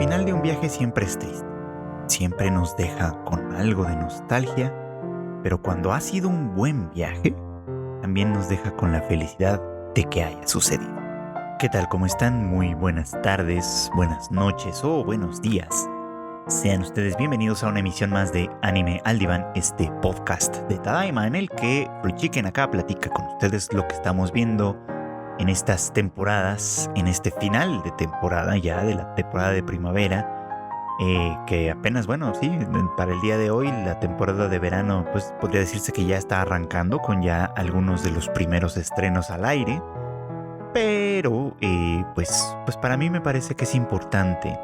final de un viaje siempre es triste. Siempre nos deja con algo de nostalgia, pero cuando ha sido un buen viaje, también nos deja con la felicidad de que haya sucedido. ¿Qué tal? ¿Cómo están? Muy buenas tardes, buenas noches o buenos días. Sean ustedes bienvenidos a una emisión más de Anime al Diván, este podcast de Tadaima en el que Fruit Chicken acá platica con ustedes lo que estamos viendo en estas temporadas, en este final de temporada ya, de la temporada de primavera, que apenas, bueno, sí, para el día de hoy la temporada de verano pues podría decirse que ya está arrancando con ya algunos de los primeros estrenos al aire, pero pues para mí me parece que es importante,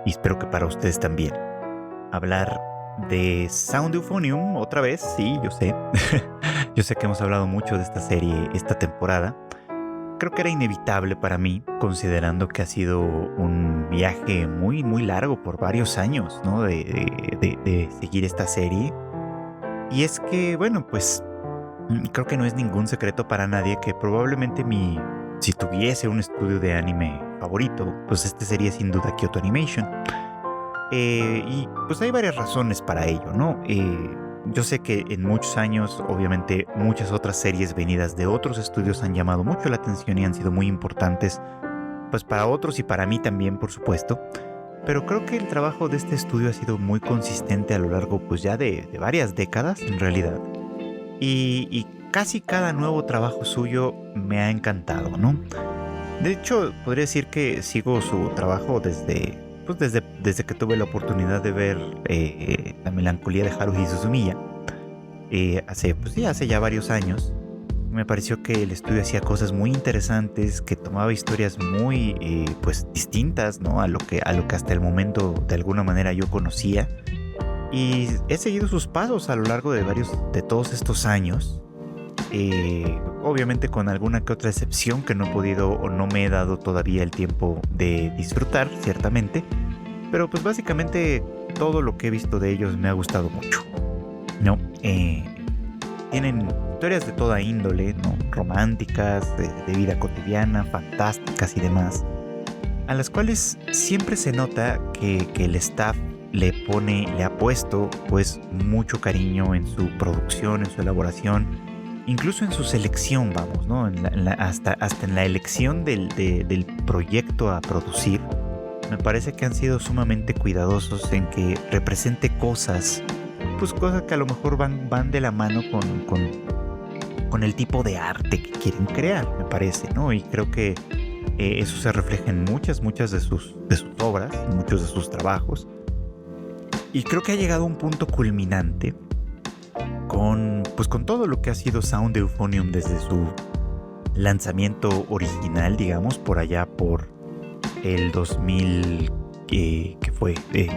y espero que para ustedes también, hablar de Sound Euphonium otra vez. Sí, yo sé, yo sé que hemos hablado mucho de esta serie esta temporada. Creo que era inevitable para mí, considerando que ha sido un viaje muy, muy largo por varios años, ¿no? De seguir esta serie. Y es que, bueno, pues creo que no es ningún secreto para nadie que probablemente si tuviese un estudio de anime favorito, pues este sería sin duda Kyoto Animation. Y pues hay varias razones para ello, ¿no? Yo sé que en muchos años, obviamente, muchas otras series venidas de otros estudios han llamado mucho la atención y han sido muy importantes, pues para otros y para mí también, por supuesto. Pero creo que el trabajo de este estudio ha sido muy consistente a lo largo, pues ya de varias décadas, en realidad. Y casi cada nuevo trabajo suyo me ha encantado, ¿no? De hecho, podría decir que sigo su trabajo desde que tuve la oportunidad de ver La melancolía de Haruhi Suzumiya, hace ya varios años. Me pareció que el estudio hacía cosas muy interesantes, que tomaba historias muy distintas, ¿no? a lo que hasta el momento de alguna manera yo conocía. Y he seguido sus pasos a lo largo de todos estos años. Obviamente con alguna que otra excepción que no he podido o no me he dado todavía el tiempo de disfrutar, ciertamente, pero pues básicamente todo lo que he visto de ellos me ha gustado mucho, ¿no? Tienen historias de toda índole, ¿no? Románticas, de vida cotidiana, fantásticas y demás, a las cuales siempre se nota que el staff le ha puesto pues mucho cariño en su producción, en su elaboración, incluso en su selección, vamos, ¿no? Hasta en la elección del proyecto a producir. Me parece que han sido sumamente cuidadosos en que represente cosas que a lo mejor van de la mano con el tipo de arte que quieren crear, me parece, ¿no? Y creo que eso se refleja en muchas de sus obras, en muchos de sus trabajos. Y creo que ha llegado a un punto culminante con todo lo que ha sido Sound Euphonium desde su lanzamiento original, digamos, por allá por el 2000, ¿qué fue? El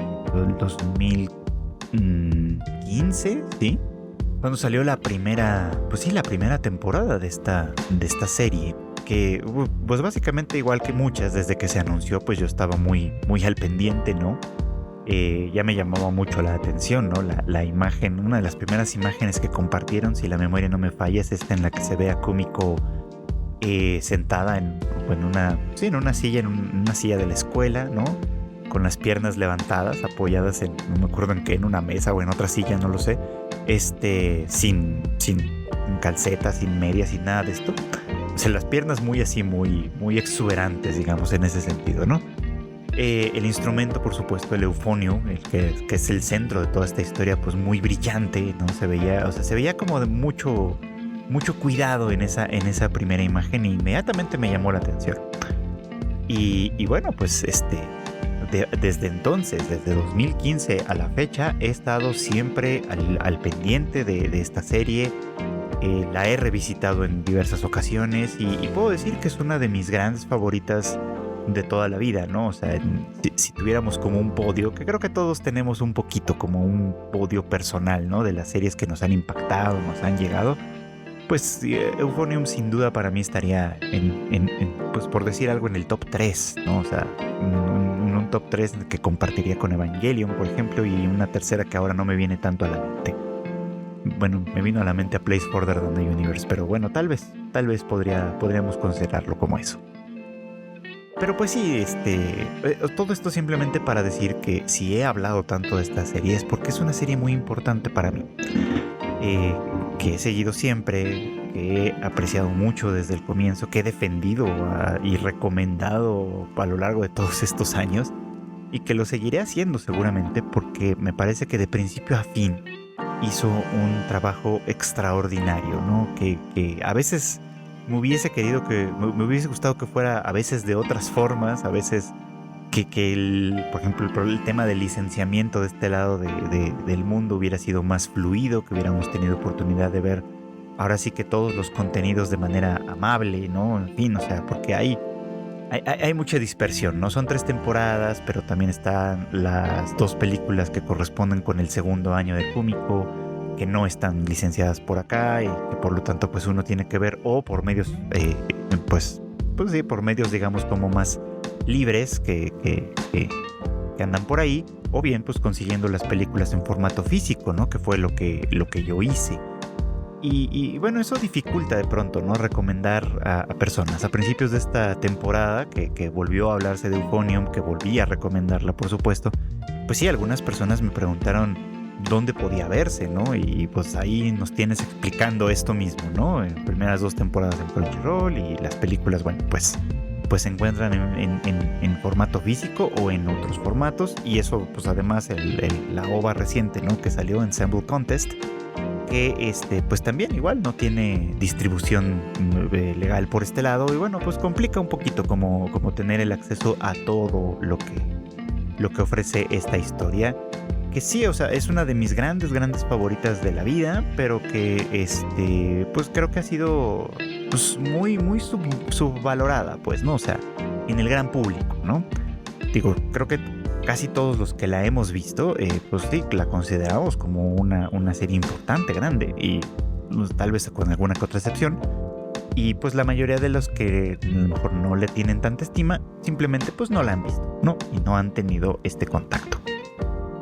2015, ¿sí? Cuando salió la primera temporada de esta serie, que pues básicamente igual que muchas, desde que se anunció, pues yo estaba muy, muy al pendiente, ¿no? Ya me llamaba mucho la atención, ¿no? La imagen, una de las primeras imágenes que compartieron, si la memoria no me falla, es esta en la que se ve a Kumiko sentada en una silla, en una silla de la escuela, ¿no? Con las piernas levantadas, apoyadas no me acuerdo en una mesa o en otra silla, no lo sé, sin calcetas, sin medias, sin nada de esto. O sea, las piernas muy exuberantes, digamos, en ese sentido, ¿no? El instrumento, por supuesto, el eufonio, que es el centro de toda esta historia, pues muy brillante, ¿no? Se veía como de mucho cuidado en esa primera imagen, y inmediatamente me llamó la atención. Y bueno, pues desde entonces, desde 2015 a la fecha, he estado siempre al pendiente de esta serie. La he revisitado en diversas ocasiones y puedo decir que es una de mis grandes favoritas de toda la vida, ¿no? O sea, si tuviéramos como un podio, que creo que todos tenemos un poquito como un podio personal, ¿no? De las series que nos han impactado, nos han llegado, pues Euphonium sin duda para mí estaría pues por decir algo, en el top 3, ¿no? O sea, un top 3 que compartiría con Evangelion, por ejemplo, y una tercera que ahora no me viene tanto a la mente. Bueno, me vino a la mente A Place Further Than the Universe, pero bueno, tal vez podríamos considerarlo como eso. Pero pues sí, todo esto simplemente para decir que si he hablado tanto de esta serie es porque es una serie muy importante para mí, eh, que he seguido siempre, que he apreciado mucho desde el comienzo, que he defendido y recomendado a lo largo de todos estos años y que lo seguiré haciendo seguramente porque me parece que de principio a fin hizo un trabajo extraordinario, ¿no? Que a veces me hubiese gustado que fuera a veces de otras formas, a veces por ejemplo, el tema del licenciamiento de este lado del mundo hubiera sido más fluido, que hubiéramos tenido oportunidad de ver ahora sí que todos los contenidos de manera amable, ¿no? En fin, o sea, porque hay mucha dispersión, ¿no? Son 3 temporadas, pero también están las 2 películas que corresponden con el segundo año de Kumiko, que no están licenciadas por acá y que por lo tanto pues uno tiene que ver o por medios, pues sí, por medios digamos como más libres que andan por ahí, o bien pues consiguiendo las películas en formato físico, ¿no? Que fue lo que yo hice. Y bueno, eso dificulta de pronto, ¿no? Recomendar a personas. A principios de esta temporada, que volvió a hablarse de Euphonium, que volví a recomendarla, por supuesto, pues sí, algunas personas me preguntaron dónde podía verse, ¿no? Y pues ahí nos tienes explicando esto mismo, ¿no? En primeras 2 temporadas en Crunchyroll y las películas, bueno, pues se encuentran en formato físico o en otros formatos. Y eso, pues además, la OVA reciente, ¿no? Que salió, Ensemble Contest, que pues también igual no tiene distribución legal por este lado y bueno, pues complica un poquito como tener el acceso a todo lo que ofrece esta historia, que sí, o sea, es una de mis grandes favoritas de la vida, pero que pues creo que ha sido pues muy subvalorada, pues, ¿no? O sea, en el gran público, ¿no? Digo, creo que casi todos los que la hemos visto, pues sí, la consideramos como una serie importante, grande, y pues, tal vez con alguna que otra excepción. Y pues la mayoría de los que a lo mejor no le tienen tanta estima, simplemente pues no la han visto, ¿no? Y no han tenido este contacto.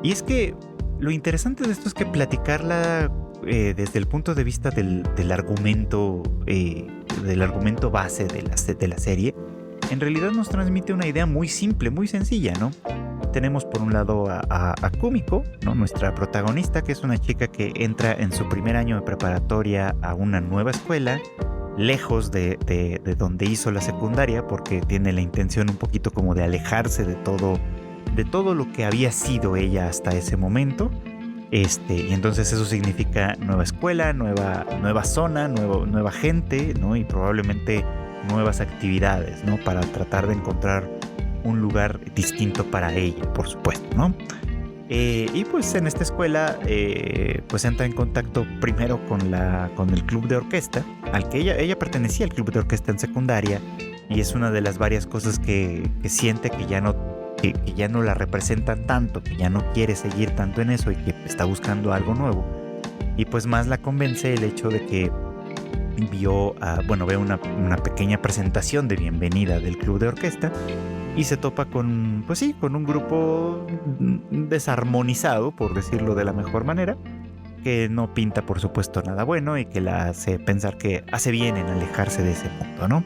Y es que lo interesante de esto es que platicarla desde el punto de vista del argumento base de la serie, en realidad nos transmite una idea muy simple, muy sencilla, ¿no? Tenemos por un lado a Kumiko, ¿no? Nuestra protagonista, que es una chica que entra en su primer año de preparatoria a una nueva escuela, lejos de donde hizo la secundaria, porque tiene la intención un poquito como de alejarse de todo lo que había sido ella hasta ese momento. Y entonces eso significa nueva escuela, nueva zona, nueva gente, ¿no? Y probablemente nuevas actividades, ¿no? Para tratar de encontrar un lugar distinto para ella, por supuesto, ¿no? Y pues en esta escuela pues entra en contacto primero con el club de orquesta, al que ella pertenecía al club de orquesta en secundaria, y es una de las varias cosas que siente que ya no la representan tanto, que ya no quiere seguir tanto en eso y que está buscando algo nuevo. Y pues más la convence el hecho de que ve una pequeña presentación de bienvenida del club de orquesta y se topa con un grupo desarmonizado, por decirlo de la mejor manera, que no pinta por supuesto nada bueno y que la hace pensar que hace bien en alejarse de ese mundo, ¿no?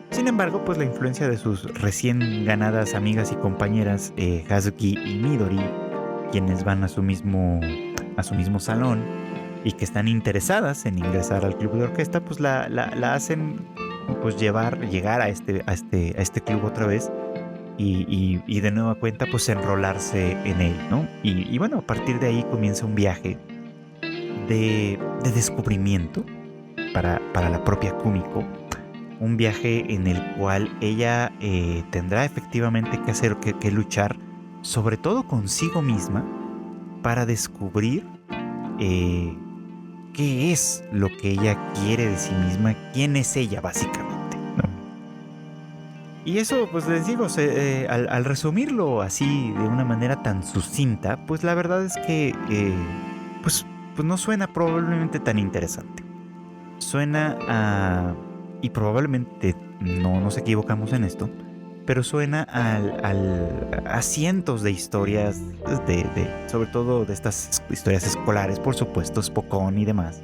Sin embargo, pues la influencia de sus recién ganadas amigas y compañeras Hazuki y Midori, quienes van a su mismo salón y que están interesadas en ingresar al club de orquesta, pues la hacen pues llegar a este club otra vez y de nueva cuenta pues enrolarse en él, ¿no? Y bueno, a partir de ahí comienza un viaje de descubrimiento para la propia Kumiko, un viaje en el cual ella tendrá efectivamente que luchar sobre todo consigo misma para descubrir qué es lo que ella quiere de sí misma, quién es ella básicamente, ¿no? Y eso, pues les digo, al resumirlo así de una manera tan sucinta, pues la verdad es que pues no suena probablemente tan interesante. Suena y probablemente no nos equivocamos en esto, pero suena a cientos de historias, sobre todo de estas historias escolares, por supuesto, Spokon y demás,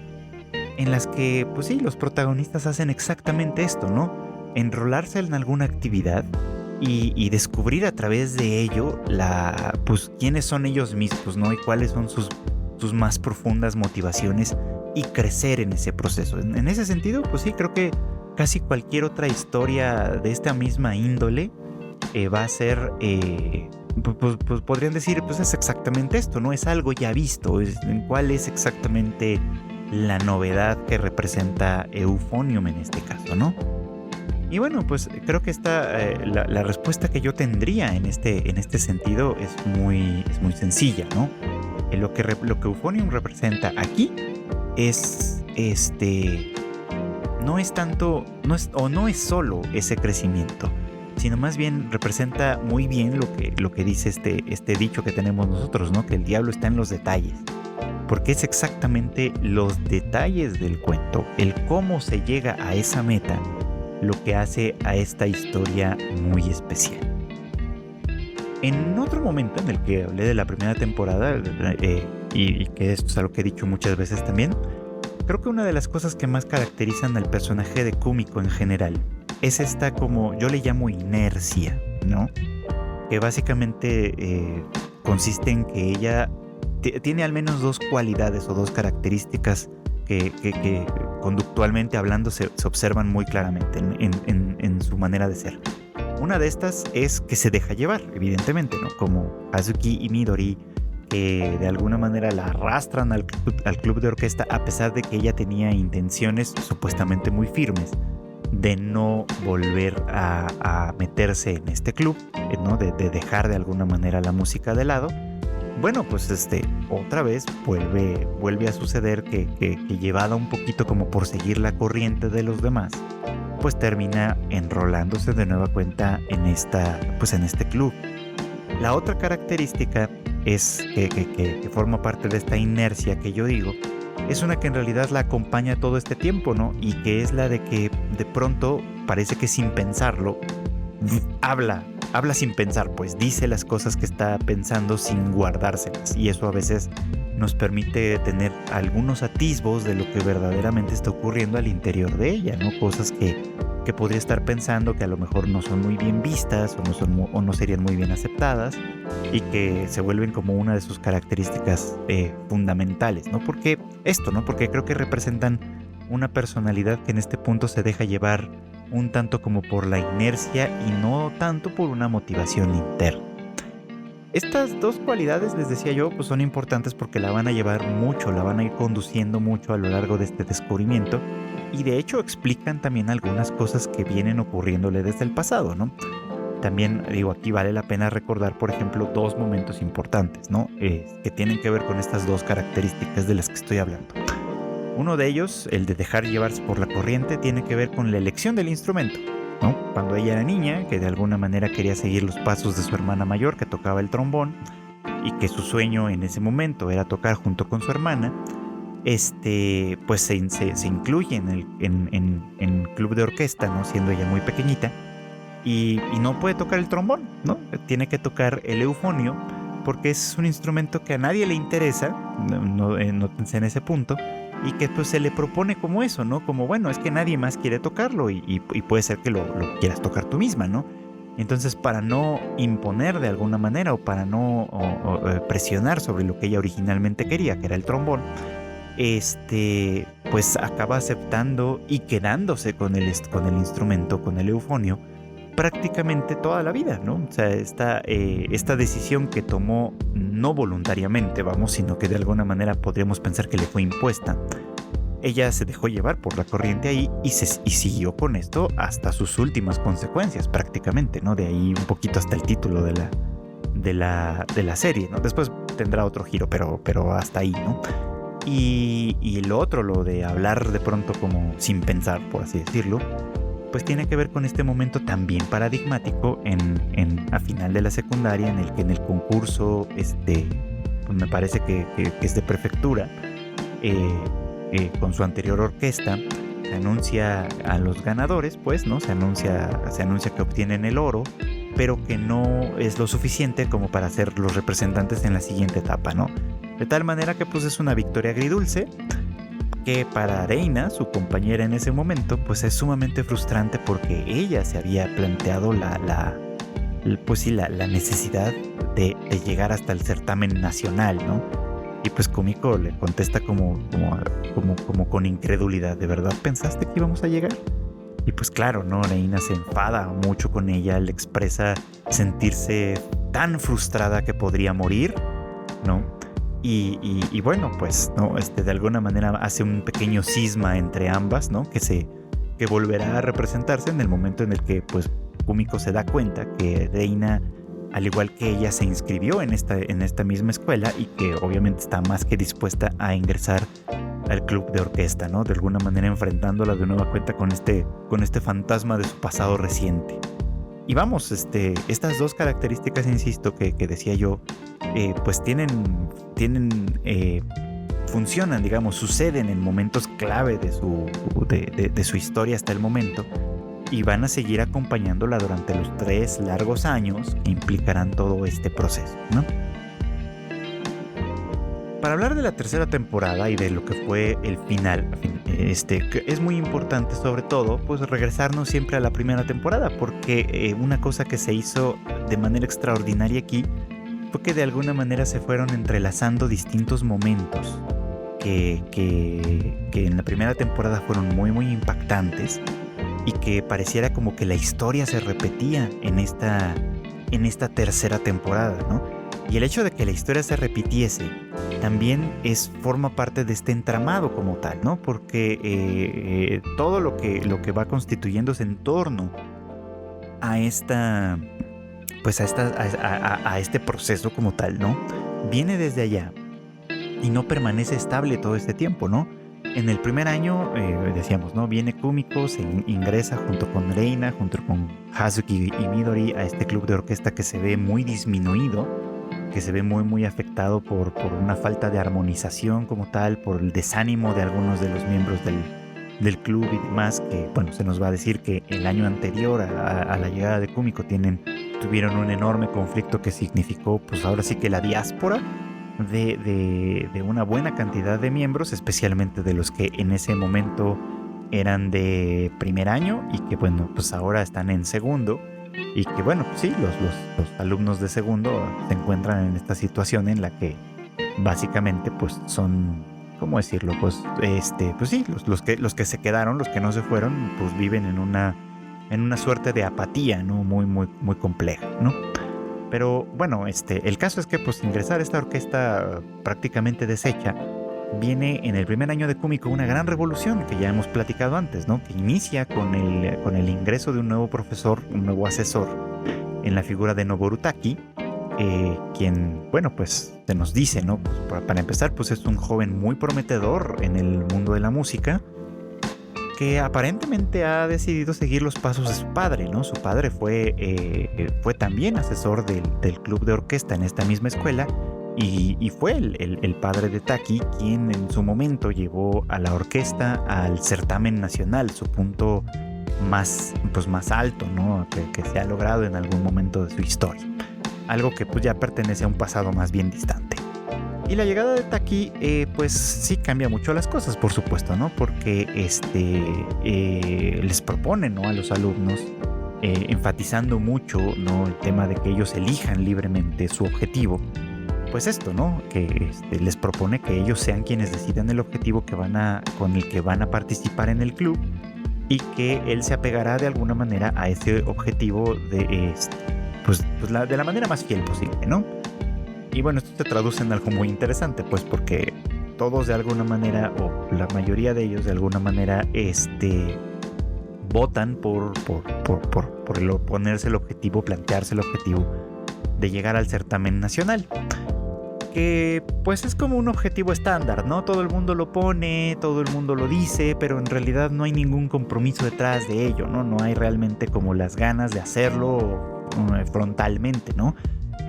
en las que, pues sí, los protagonistas hacen exactamente esto, ¿no? Enrolarse en alguna actividad y descubrir a través de ello pues quiénes son ellos mismos, ¿no? Y cuáles son sus más profundas motivaciones y crecer en ese proceso. En ese sentido, pues sí, creo que casi cualquier otra historia de esta misma índole va a ser, pues podrían decir, pues es exactamente esto, ¿no? Es algo ya visto, cuál es exactamente la novedad que representa Euphonium en este caso, ¿no? Y bueno, pues creo que la respuesta que yo tendría en este sentido es muy sencilla, ¿no? Lo que Euphonium representa aquí es no es solo ese crecimiento, sino más bien representa muy bien lo que dice este dicho que tenemos nosotros, ¿no? Que el diablo está en los detalles, porque es exactamente los detalles del cuento, el cómo se llega a esa meta, lo que hace a esta historia muy especial. En otro momento en el que hablé de la primera temporada, y que esto es algo que he dicho muchas veces también, creo que una de las cosas que más caracterizan al personaje de Kumiko en general es esta, como yo le llamo, inercia, ¿no? Que básicamente consiste en que ella tiene al menos dos cualidades o dos características que conductualmente hablando se observan muy claramente en su manera de ser. Una de estas es que se deja llevar, evidentemente, ¿no? Como Hazuki y Midori, que de alguna manera la arrastran al club de orquesta, a pesar de que ella tenía intenciones supuestamente muy firmes de no volver a meterse en este club, ¿no? De dejar de alguna manera la música de lado. Bueno, pues otra vez vuelve a suceder que llevada un poquito como por seguir la corriente de los demás, pues termina enrolándose de nueva cuenta en este club. La otra característica es que forma parte de esta inercia que yo digo, es una que en realidad la acompaña todo este tiempo, ¿no? Y que es la de que de pronto parece que sin pensarlo habla sin pensar, pues dice las cosas que está pensando sin guardárselas, y eso a veces nos permite tener algunos atisbos de lo que verdaderamente está ocurriendo al interior de ella, ¿no? Cosas que podría estar pensando que a lo mejor no son muy bien vistas o no serían muy bien aceptadas, y que se vuelven como una de sus características fundamentales, ¿no? Porque creo que representan una personalidad que en este punto se deja llevar un tanto como por la inercia y no tanto por una motivación interna. Estas dos cualidades, les decía yo, pues son importantes porque la van a llevar mucho, la van a ir conduciendo mucho a lo largo de este descubrimiento, y de hecho explican también algunas cosas que vienen ocurriéndole desde el pasado, ¿no? También, digo, aquí vale la pena recordar, por ejemplo, dos momentos importantes, ¿no? Que tienen que ver con estas dos características de las que estoy hablando. Uno de ellos, el de dejar llevarse por la corriente, tiene que ver con la elección del instrumento, ¿no? Cuando ella era niña, que de alguna manera quería seguir los pasos de su hermana mayor, que tocaba el trombón, y que su sueño en ese momento era tocar junto con su hermana, pues se incluye en el club de orquesta, ¿no? Siendo ella muy pequeñita, y no puede tocar el trombón, ¿no? Tiene que tocar el eufonio, porque es un instrumento que a nadie le interesa, nótense en ese punto, y que pues se le propone como eso, ¿no? Como, bueno, es que nadie más quiere tocarlo y puede ser que lo quieras tocar tú misma, ¿no? Entonces, para no imponer de alguna manera o para no presionar sobre lo que ella originalmente quería, que era el trombón, pues acaba aceptando y quedándose con el instrumento, con el eufonio, prácticamente toda la vida, ¿no? O sea, esta decisión que tomó no voluntariamente, sino que de alguna manera podríamos pensar que le fue impuesta. Ella se dejó llevar por la corriente ahí y siguió con esto hasta sus últimas consecuencias, prácticamente, ¿no? De ahí un poquito hasta el título de la serie, ¿no? Después tendrá otro giro, pero hasta ahí, ¿no? Y lo otro, lo de hablar de pronto como sin pensar, por así decirlo, pues tiene que ver con este momento también paradigmático a final de la secundaria, en el que en el concurso, pues me parece que es de prefectura, con su anterior orquesta, se anuncia a los ganadores, pues, ¿no? Se anuncia que obtienen el oro, pero que no es lo suficiente como para ser los representantes en la siguiente etapa, ¿no? De tal manera que pues es una victoria agridulce, que para Reina, su compañera en ese momento, pues es sumamente frustrante porque ella se había planteado pues sí, la necesidad de llegar hasta el certamen nacional, ¿no? Y pues Kumiko le contesta como con incredulidad: ¿de verdad pensaste que íbamos a llegar? Y pues claro, ¿no? Reina se enfada mucho con ella, le expresa sentirse tan frustrada que podría morir, ¿no? Y bueno, pues, ¿no? De alguna manera hace un pequeño cisma entre ambas, ¿no? Que volverá a representarse en el momento en el que, pues, Kumiko se da cuenta que Reina, al igual que ella, se inscribió en esta misma escuela y que obviamente está más que dispuesta a ingresar al club de orquesta, ¿no? De alguna manera enfrentándola de nueva cuenta con este fantasma de su pasado reciente. Y vamos, estas dos características, insisto, que decía yo, pues funcionan, digamos, suceden en momentos clave de su historia hasta el momento, y van a seguir acompañándola durante los 3 largos años que implicarán todo este proceso, ¿no? Para hablar de la tercera temporada y de lo que fue el final, es muy importante, sobre todo, pues regresarnos siempre a la primera temporada, porque una cosa que se hizo de manera extraordinaria aquí fue que de alguna manera se fueron entrelazando distintos momentos que en la primera temporada fueron muy, muy impactantes, y que pareciera como que la historia se repetía en esta tercera temporada, ¿no? Y el hecho de que la historia se repitiese también forma parte de este entramado como tal, ¿no? Porque todo lo que va constituyéndose en torno a a este proceso como tal, ¿no? Viene desde allá y no permanece estable todo este tiempo, ¿no? En el primer año, decíamos, ¿no? Viene Kumiko, se ingresa junto con Reina, junto con Hazuki y Midori a este club de orquesta que se ve muy disminuido, que se ve muy, muy afectado por una falta de armonización como tal, por el desánimo de algunos de los miembros del club y demás, que, bueno, se nos va a decir que el año anterior a la llegada de Kumiko tuvieron un enorme conflicto que significó, pues ahora sí que la diáspora de una buena cantidad de miembros, especialmente de los que en ese momento eran de primer año y que, bueno, pues ahora están en segundo, y que, bueno, pues sí, los alumnos de segundo se encuentran en esta situación en la que básicamente pues son, ¿cómo decirlo? Pues pues sí, los que se quedaron, los que no se fueron, pues viven en una suerte de apatía, ¿no? Muy, muy, muy compleja, ¿no? Pero bueno, el caso es que pues ingresar a esta orquesta prácticamente deshecha viene en el primer año de Kumiko una gran revolución que ya hemos platicado antes, ¿no? Que inicia con el ingreso de un nuevo profesor, un nuevo asesor, en la figura de Noboru Taki, quien, bueno, pues se nos dice, ¿no? Pues, para empezar, pues es un joven muy prometedor en el mundo de la música, que aparentemente ha decidido seguir los pasos de su padre, ¿no? Su padre fue también asesor del club de orquesta en esta misma escuela, y fue el padre de Taki quien en su momento llevó a la orquesta al certamen nacional, su punto más alto, ¿no? Que se ha logrado en algún momento de su historia. Algo que pues ya pertenece a un pasado más bien distante. Y la llegada de Taki, pues sí cambia mucho las cosas, por supuesto, ¿no? Porque les propone, ¿no? A los alumnos, enfatizando mucho, ¿no? El tema de que ellos elijan libremente su objetivo. Pues esto, ¿no? Que les propone que ellos sean quienes decidan el objetivo con el que van a participar en el club, y que él se apegará de alguna manera a ese objetivo de la manera más fiel posible, ¿no? Y bueno, esto se traduce en algo muy interesante, pues porque todos de alguna manera, o la mayoría de ellos de alguna manera, votan por ponerse el objetivo, plantearse el objetivo de llegar al certamen nacional. Que pues es como un objetivo estándar, ¿no? Todo el mundo lo pone, todo el mundo lo dice, pero en realidad no hay ningún compromiso detrás de ello, ¿no? No hay realmente como las ganas de hacerlo frontalmente, ¿no?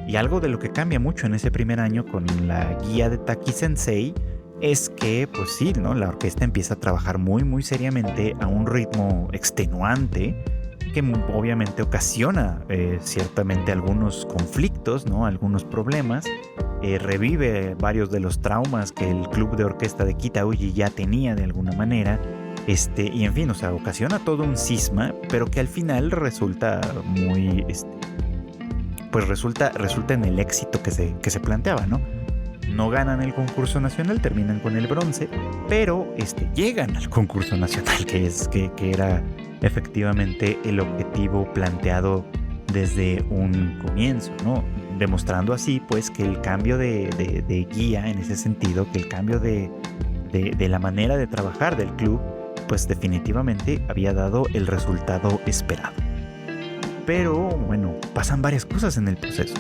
Y algo de lo que cambia mucho en ese primer año con la guía de Taki Sensei es que, pues sí, ¿no? La orquesta empieza a trabajar muy, muy seriamente a un ritmo extenuante que obviamente ocasiona ciertamente algunos conflictos, ¿no? Algunos problemas. Revive varios de los traumas que el club de orquesta de Kitauji ya tenía de alguna manera, y en fin, o sea, ocasiona todo un cisma, pero que al final resulta muy pues resulta en el éxito que se planteaba, ¿no? No ganan el concurso nacional, terminan con el bronce, pero llegan al concurso nacional, que era efectivamente el objetivo planteado desde un comienzo, ¿no? Demostrando así, pues, que el cambio de guía en ese sentido, que el cambio de la manera de trabajar del club, pues definitivamente había dado el resultado esperado. Pero, bueno, pasan varias cosas en el proceso.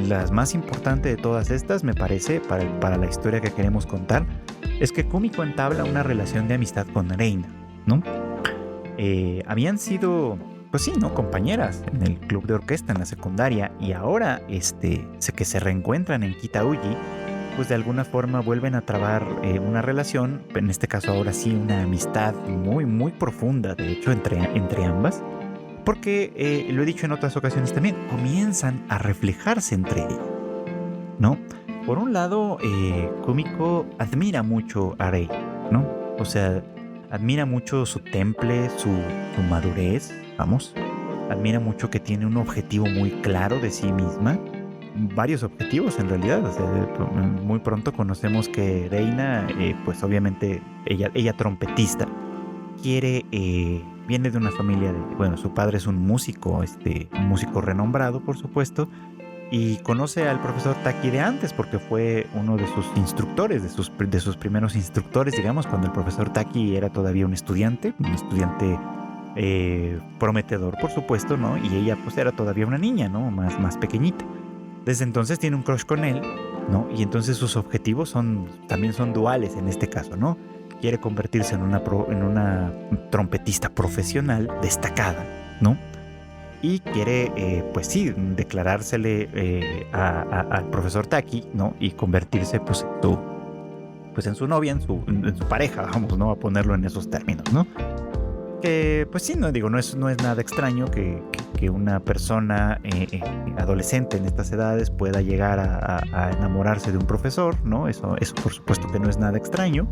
La más importante de todas estas, me parece, para la historia que queremos contar, es que Kumiko entabla una relación de amistad con Reina, ¿no? Habían sido, pues sí, ¿no? Compañeras en el club de orquesta en la secundaria, y ahora, que se reencuentran en Kitauji, pues de alguna forma vuelven a trabar una relación, en este caso ahora sí una amistad muy, muy profunda, de hecho, entre ambas. Porque, lo he dicho en otras ocasiones también, comienzan a reflejarse entre ellos, ¿no? Por un lado, Kumiko admira mucho a Rei, ¿no? O sea, admira mucho su temple, su madurez, vamos. Admira mucho que tiene un objetivo muy claro de sí misma. Varios objetivos en realidad. O sea, muy pronto conocemos que Reina, pues obviamente ella trompetista, viene de una familia bueno, su padre es un músico renombrado, por supuesto, y conoce al profesor Taki de antes porque fue uno de sus instructores, de sus primeros instructores, digamos, cuando el profesor Taki era todavía un estudiante prometedor, por supuesto, ¿no? Y ella pues era todavía una niña, ¿no? Más pequeñita. Desde entonces tiene un crush con él, ¿no? Y entonces sus objetivos también son duales en este caso, ¿no? Quiere convertirse en una trompetista profesional destacada, ¿no? Y quiere, pues sí, declarársele al profesor Taki, ¿no? Y convertirse, pues, en su novia, en su pareja, vamos, ¿no? A ponerlo en esos términos, ¿no? Que, pues sí, no es nada extraño que una persona adolescente en estas edades pueda llegar a enamorarse de un profesor, ¿no? Eso por supuesto que no es nada extraño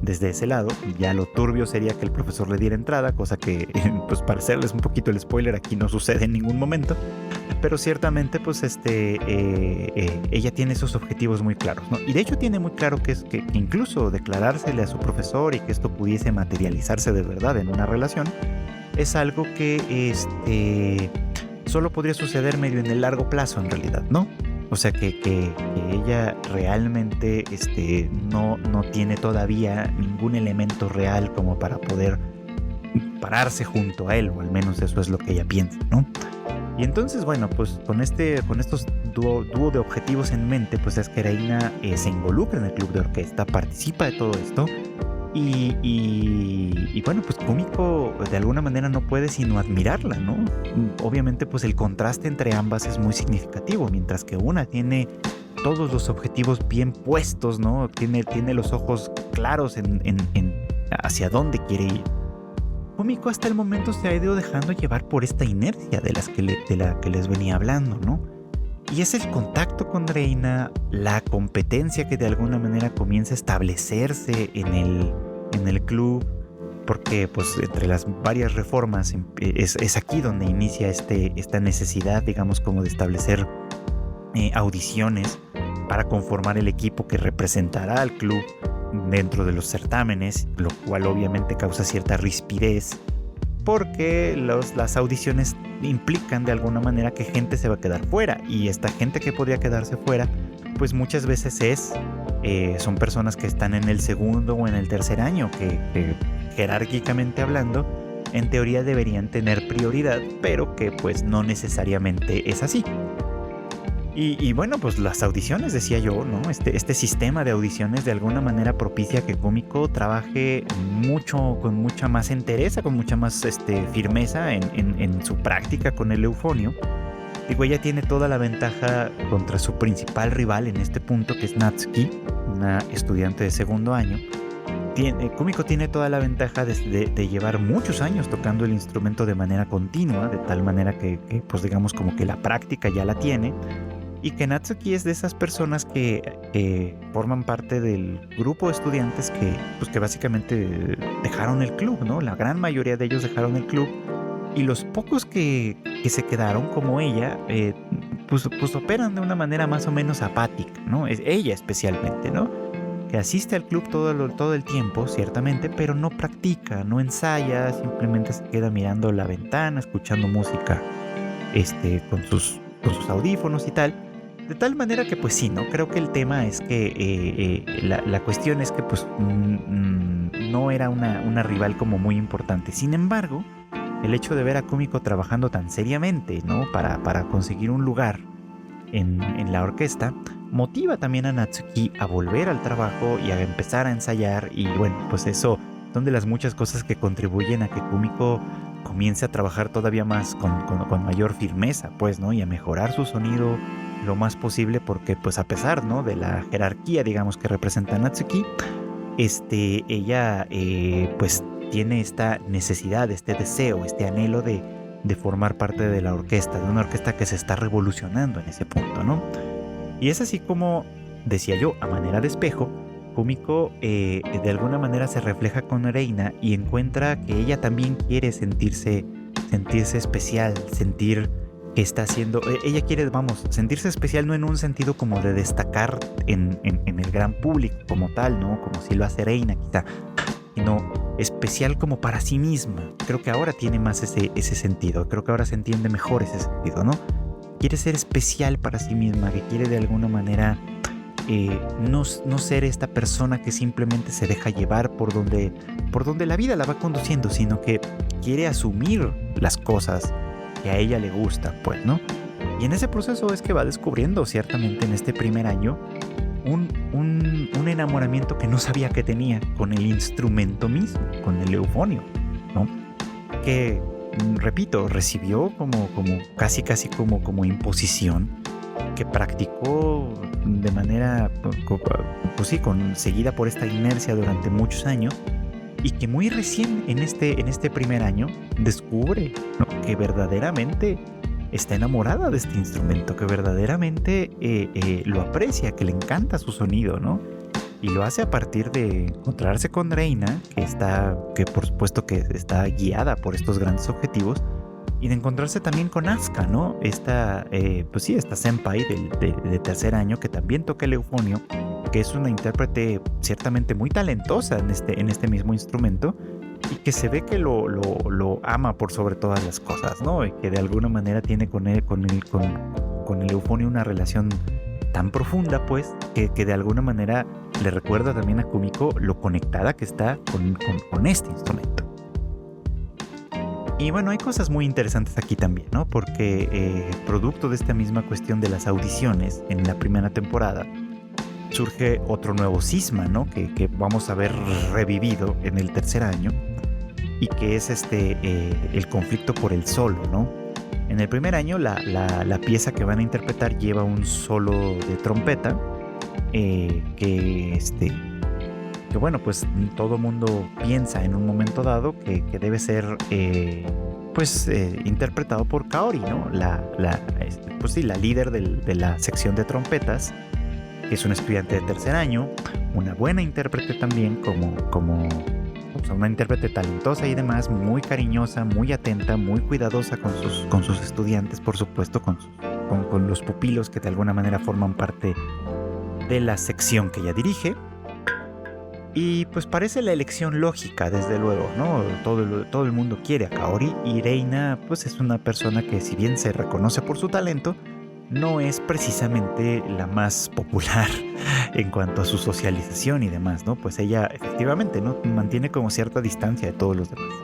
desde ese lado. Ya lo turbio sería que el profesor le diera entrada, cosa que, pues para hacerles un poquito el spoiler, aquí no sucede en ningún momento. Pero ciertamente, pues, ella tiene esos objetivos muy claros, ¿no? Y de hecho tiene muy claro que incluso declarársele a su profesor y que esto pudiese materializarse de verdad en una relación, es algo que solo podría suceder medio en el largo plazo en realidad, ¿no? O sea que ella realmente no tiene todavía ningún elemento real como para poder pararse junto a él, o al menos eso es lo que ella piensa, ¿no? Y entonces, bueno, pues con estos dúo de objetivos en mente, pues es que Reina se involucra en el club de orquesta, participa de todo esto. Y bueno, pues Kumiko de alguna manera no puede sino admirarla, ¿no? Obviamente, pues el contraste entre ambas es muy significativo, mientras que una tiene todos los objetivos bien puestos, ¿no? Tiene los ojos claros en hacia dónde quiere ir. Kumiko hasta el momento se ha ido dejando llevar por esta inercia de la que les venía hablando, ¿no? Y es el contacto con Reina, la competencia que de alguna manera comienza a establecerse en el club, porque pues entre las varias reformas es aquí donde inicia esta necesidad, digamos, como de establecer audiciones para conformar el equipo que representará al club dentro de los certámenes, lo cual obviamente causa cierta rispidez, porque las audiciones implican de alguna manera que gente se va a quedar fuera, y esta gente que podría quedarse fuera pues muchas veces son personas que están en el segundo o en el tercer año, que jerárquicamente hablando en teoría deberían tener prioridad, pero que pues no necesariamente es así. Y bueno, pues las audiciones, decía yo, ¿no? Este sistema de audiciones de alguna manera propicia que Kumiko trabaje mucho, con mucha más entereza, con mucha más firmeza en su práctica con el eufonio. Digo, ella tiene toda la ventaja contra su principal rival en este punto, que es Natsuki, una estudiante de segundo año. Kumiko tiene toda la ventaja de llevar muchos años tocando el instrumento de manera continua, de tal manera que pues digamos como que la práctica ya la tiene. Y que Natsuki es de esas personas que forman parte del grupo de estudiantes que básicamente dejaron el club, ¿no? La gran mayoría de ellos dejaron el club. Y los pocos que se quedaron como ella, pues operan de una manera más o menos apática, ¿no? Es ella especialmente, ¿no? Que asiste al club todo el tiempo, ciertamente, pero no practica, no ensaya, simplemente se queda mirando la ventana, escuchando música, con sus audífonos y tal. De tal manera que, pues sí, ¿no? Creo que el tema es que la cuestión es que, pues, no era una rival como muy importante. Sin embargo, el hecho de ver a Kumiko trabajando tan seriamente, ¿no? Para conseguir un lugar en la orquesta, motiva también a Natsuki a volver al trabajo y a empezar a ensayar. Y bueno, pues eso son de las muchas cosas que contribuyen a que Kumiko comience a trabajar todavía más con mayor firmeza, pues, ¿no? Y a mejorar su sonido lo más posible porque, pues, a pesar, ¿no? De la jerarquía, digamos, que representa Natsuki, ella, pues, tiene esta necesidad, este deseo, este anhelo de formar parte de la orquesta, de una orquesta que se está revolucionando en ese punto, ¿no? Y es así como, decía yo, a manera de espejo, Kumiko de alguna manera se refleja con Reina y encuentra que ella también quiere sentirse especial, sentir que está haciendo, ella quiere, vamos, sentirse especial no en un sentido como de destacar en el gran público como tal, ¿no? Como si lo hace Reina quizá, sino especial como para sí misma. Creo que ahora tiene más ese sentido, creo que ahora se entiende mejor ese sentido, ¿no? Quiere ser especial para sí misma, que quiere de alguna manera no ser esta persona que simplemente se deja llevar por donde la vida la va conduciendo, sino que quiere asumir las cosas que a ella le gustan, pues, ¿no? Y en ese proceso es que va descubriendo ciertamente en este primer año un enamoramiento que no sabía que tenía con el instrumento mismo, con el eufonio, ¿no? Que, repito, recibió como casi como imposición, que practicó de manera, pues sí, seguida por esta inercia durante muchos años, y que muy recién en este primer año descubre, ¿no? Que verdaderamente está enamorada de este instrumento, que verdaderamente lo aprecia, que le encanta su sonido, ¿no? Y lo hace a partir de encontrarse con Reina, que por supuesto que está guiada por estos grandes objetivos, y de encontrarse también con Asuka, ¿no? Esta senpai de tercer año que también toca el eufonio, que es una intérprete ciertamente muy talentosa en este mismo instrumento, y que se ve que lo ama por sobre todas las cosas, ¿no? Y que de alguna manera tiene con el eufonio una relación tan profunda, pues, que de alguna manera le recuerda también a Kumiko lo conectada que está con este instrumento. Y bueno, hay cosas muy interesantes aquí también, ¿no? Porque producto de esta misma cuestión de las audiciones en la primera temporada, surge otro nuevo cisma, ¿no? Que vamos a ver revivido en el tercer año, y que es el conflicto por el solo, ¿no? En el primer año la pieza que van a interpretar lleva un solo de trompeta que bueno, pues todo mundo piensa en un momento dado que debe ser interpretado por Kaori, ¿no? Pues sí, la líder de la sección de trompetas, que es una estudiante de tercer año, una buena intérprete también, o sea, una intérprete talentosa y demás, muy cariñosa, muy atenta, muy cuidadosa con sus estudiantes, por supuesto, con los pupilos que de alguna manera forman parte de la sección que ella dirige. Y pues parece la elección lógica, desde luego, ¿no? Todo el mundo quiere a Kaori, y Reina pues es una persona que, si bien se reconoce por su talento, no es precisamente la más popular en cuanto a su socialización y demás, ¿no? Pues ella efectivamente, ¿no? Mantiene como cierta distancia de todos los demás.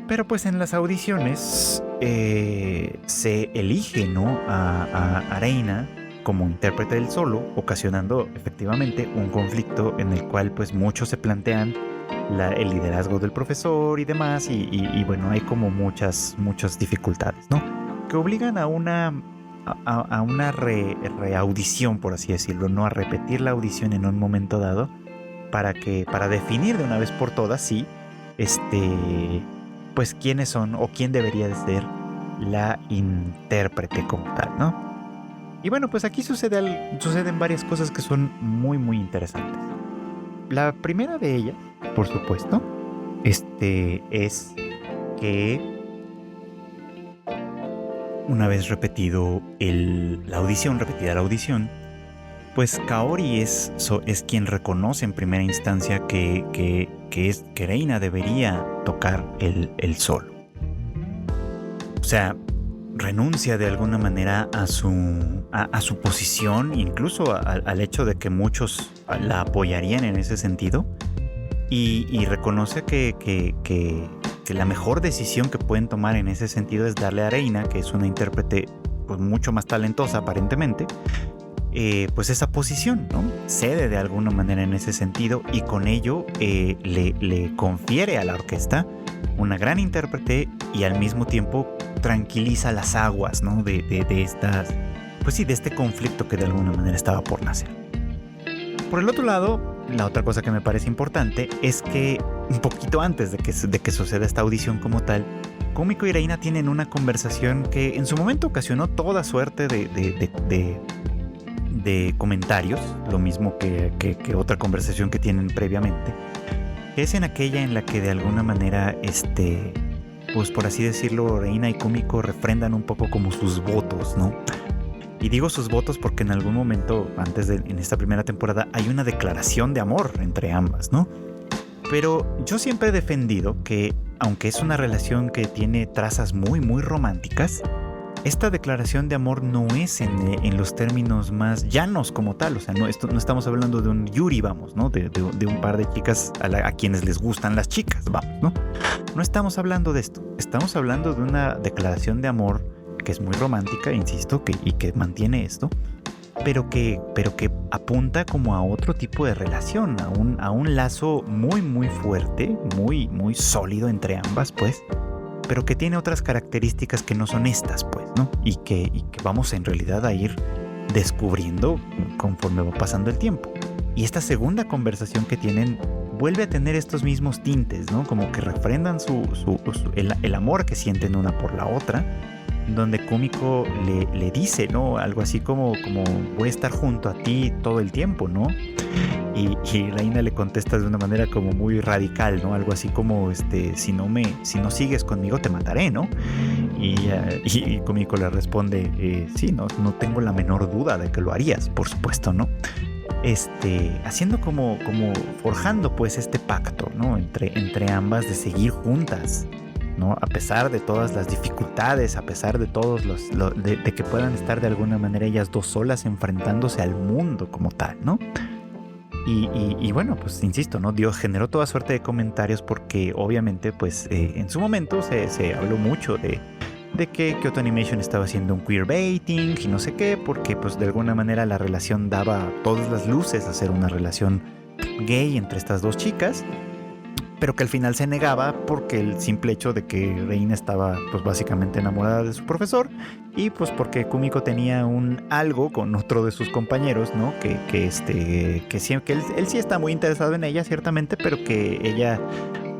Pero pues en las audiciones se elige, ¿no? a Reina como intérprete del solo, ocasionando efectivamente un conflicto en el cual pues muchos se plantean el liderazgo del profesor y demás, y bueno, hay como muchas dificultades, ¿no? Que obligan a una reaudición, por así decirlo, no a repetir la audición en un momento dado, para definir de una vez por todas si pues quiénes son o quién debería de ser la intérprete como tal, ¿no? Y bueno, pues aquí suceden varias cosas que son muy muy interesantes. La primera de ellas, por supuesto, es que una vez repetida la audición, pues Kaori es quien reconoce en primera instancia que Reina debería tocar el solo. O sea, renuncia de alguna manera a su posición, incluso al hecho de que muchos la apoyarían en ese sentido, y reconoce que la mejor decisión que pueden tomar en ese sentido es darle a Reina, que es una intérprete pues mucho más talentosa aparentemente, pues esa posición, ¿no? Cede de alguna manera en ese sentido, y con ello le confiere a la orquesta una gran intérprete, y al mismo tiempo tranquiliza las aguas, ¿no? de este conflicto que de alguna manera estaba por nacer. Por el otro lado, la otra cosa que me parece importante es que un poquito antes de que suceda esta audición como tal, Kumiko y Reina tienen una conversación que en su momento ocasionó toda suerte de comentarios, lo mismo que otra conversación que tienen previamente, que es en aquella en la que de alguna manera pues por así decirlo, Reina y Kumiko refrendan un poco como sus votos, ¿no? Y digo sus votos porque en algún momento, en esta primera temporada, hay una declaración de amor entre ambas, ¿no? Pero yo siempre he defendido que, aunque es una relación que tiene trazas muy, muy románticas, esta declaración de amor no es en los términos más llanos como tal. O sea, no estamos hablando de un Yuri, vamos, ¿no? De un par de chicas a quienes les gustan las chicas, vamos, ¿no? No estamos hablando de esto. Estamos hablando de una declaración de amor que es muy romántica, insisto, y que mantiene esto, pero que apunta como a otro tipo de relación, a un lazo muy, muy fuerte, muy, muy sólido entre ambas, pues, pero que tiene otras características que no son estas, pues, ¿no? Y que vamos en realidad a ir descubriendo conforme va pasando el tiempo. Y esta segunda conversación que tienen vuelve a tener estos mismos tintes, ¿no? Como que refrendan el amor que sienten una por la otra, donde Kumiko le dice, ¿no? Algo así como voy a estar junto a ti todo el tiempo, ¿no? Y Reina le contesta de una manera como muy radical, ¿no? Algo así como, si no sigues conmigo te mataré, ¿no? Y Kumiko le responde, sí, no tengo la menor duda de que lo harías, por supuesto, ¿no? Haciendo como forjando pues este pacto, ¿no? Entre ambas de seguir juntas, ¿no? A pesar de todas las dificultades, a pesar de todos de que puedan estar de alguna manera ellas dos solas enfrentándose al mundo como tal, ¿no? Y bueno, pues insisto, ¿no? Dios generó toda suerte de comentarios porque obviamente pues en su momento se habló mucho de que Kyoto Animation estaba haciendo un queerbaiting y no sé qué, porque pues de alguna manera la relación daba todas las luces a ser una relación gay entre estas dos chicas, pero que al final se negaba porque el simple hecho de que Reina estaba pues básicamente enamorada de su profesor, y pues porque Kumiko tenía un algo con otro de sus compañeros, ¿no? Que él sí está muy interesado en ella ciertamente, pero que ella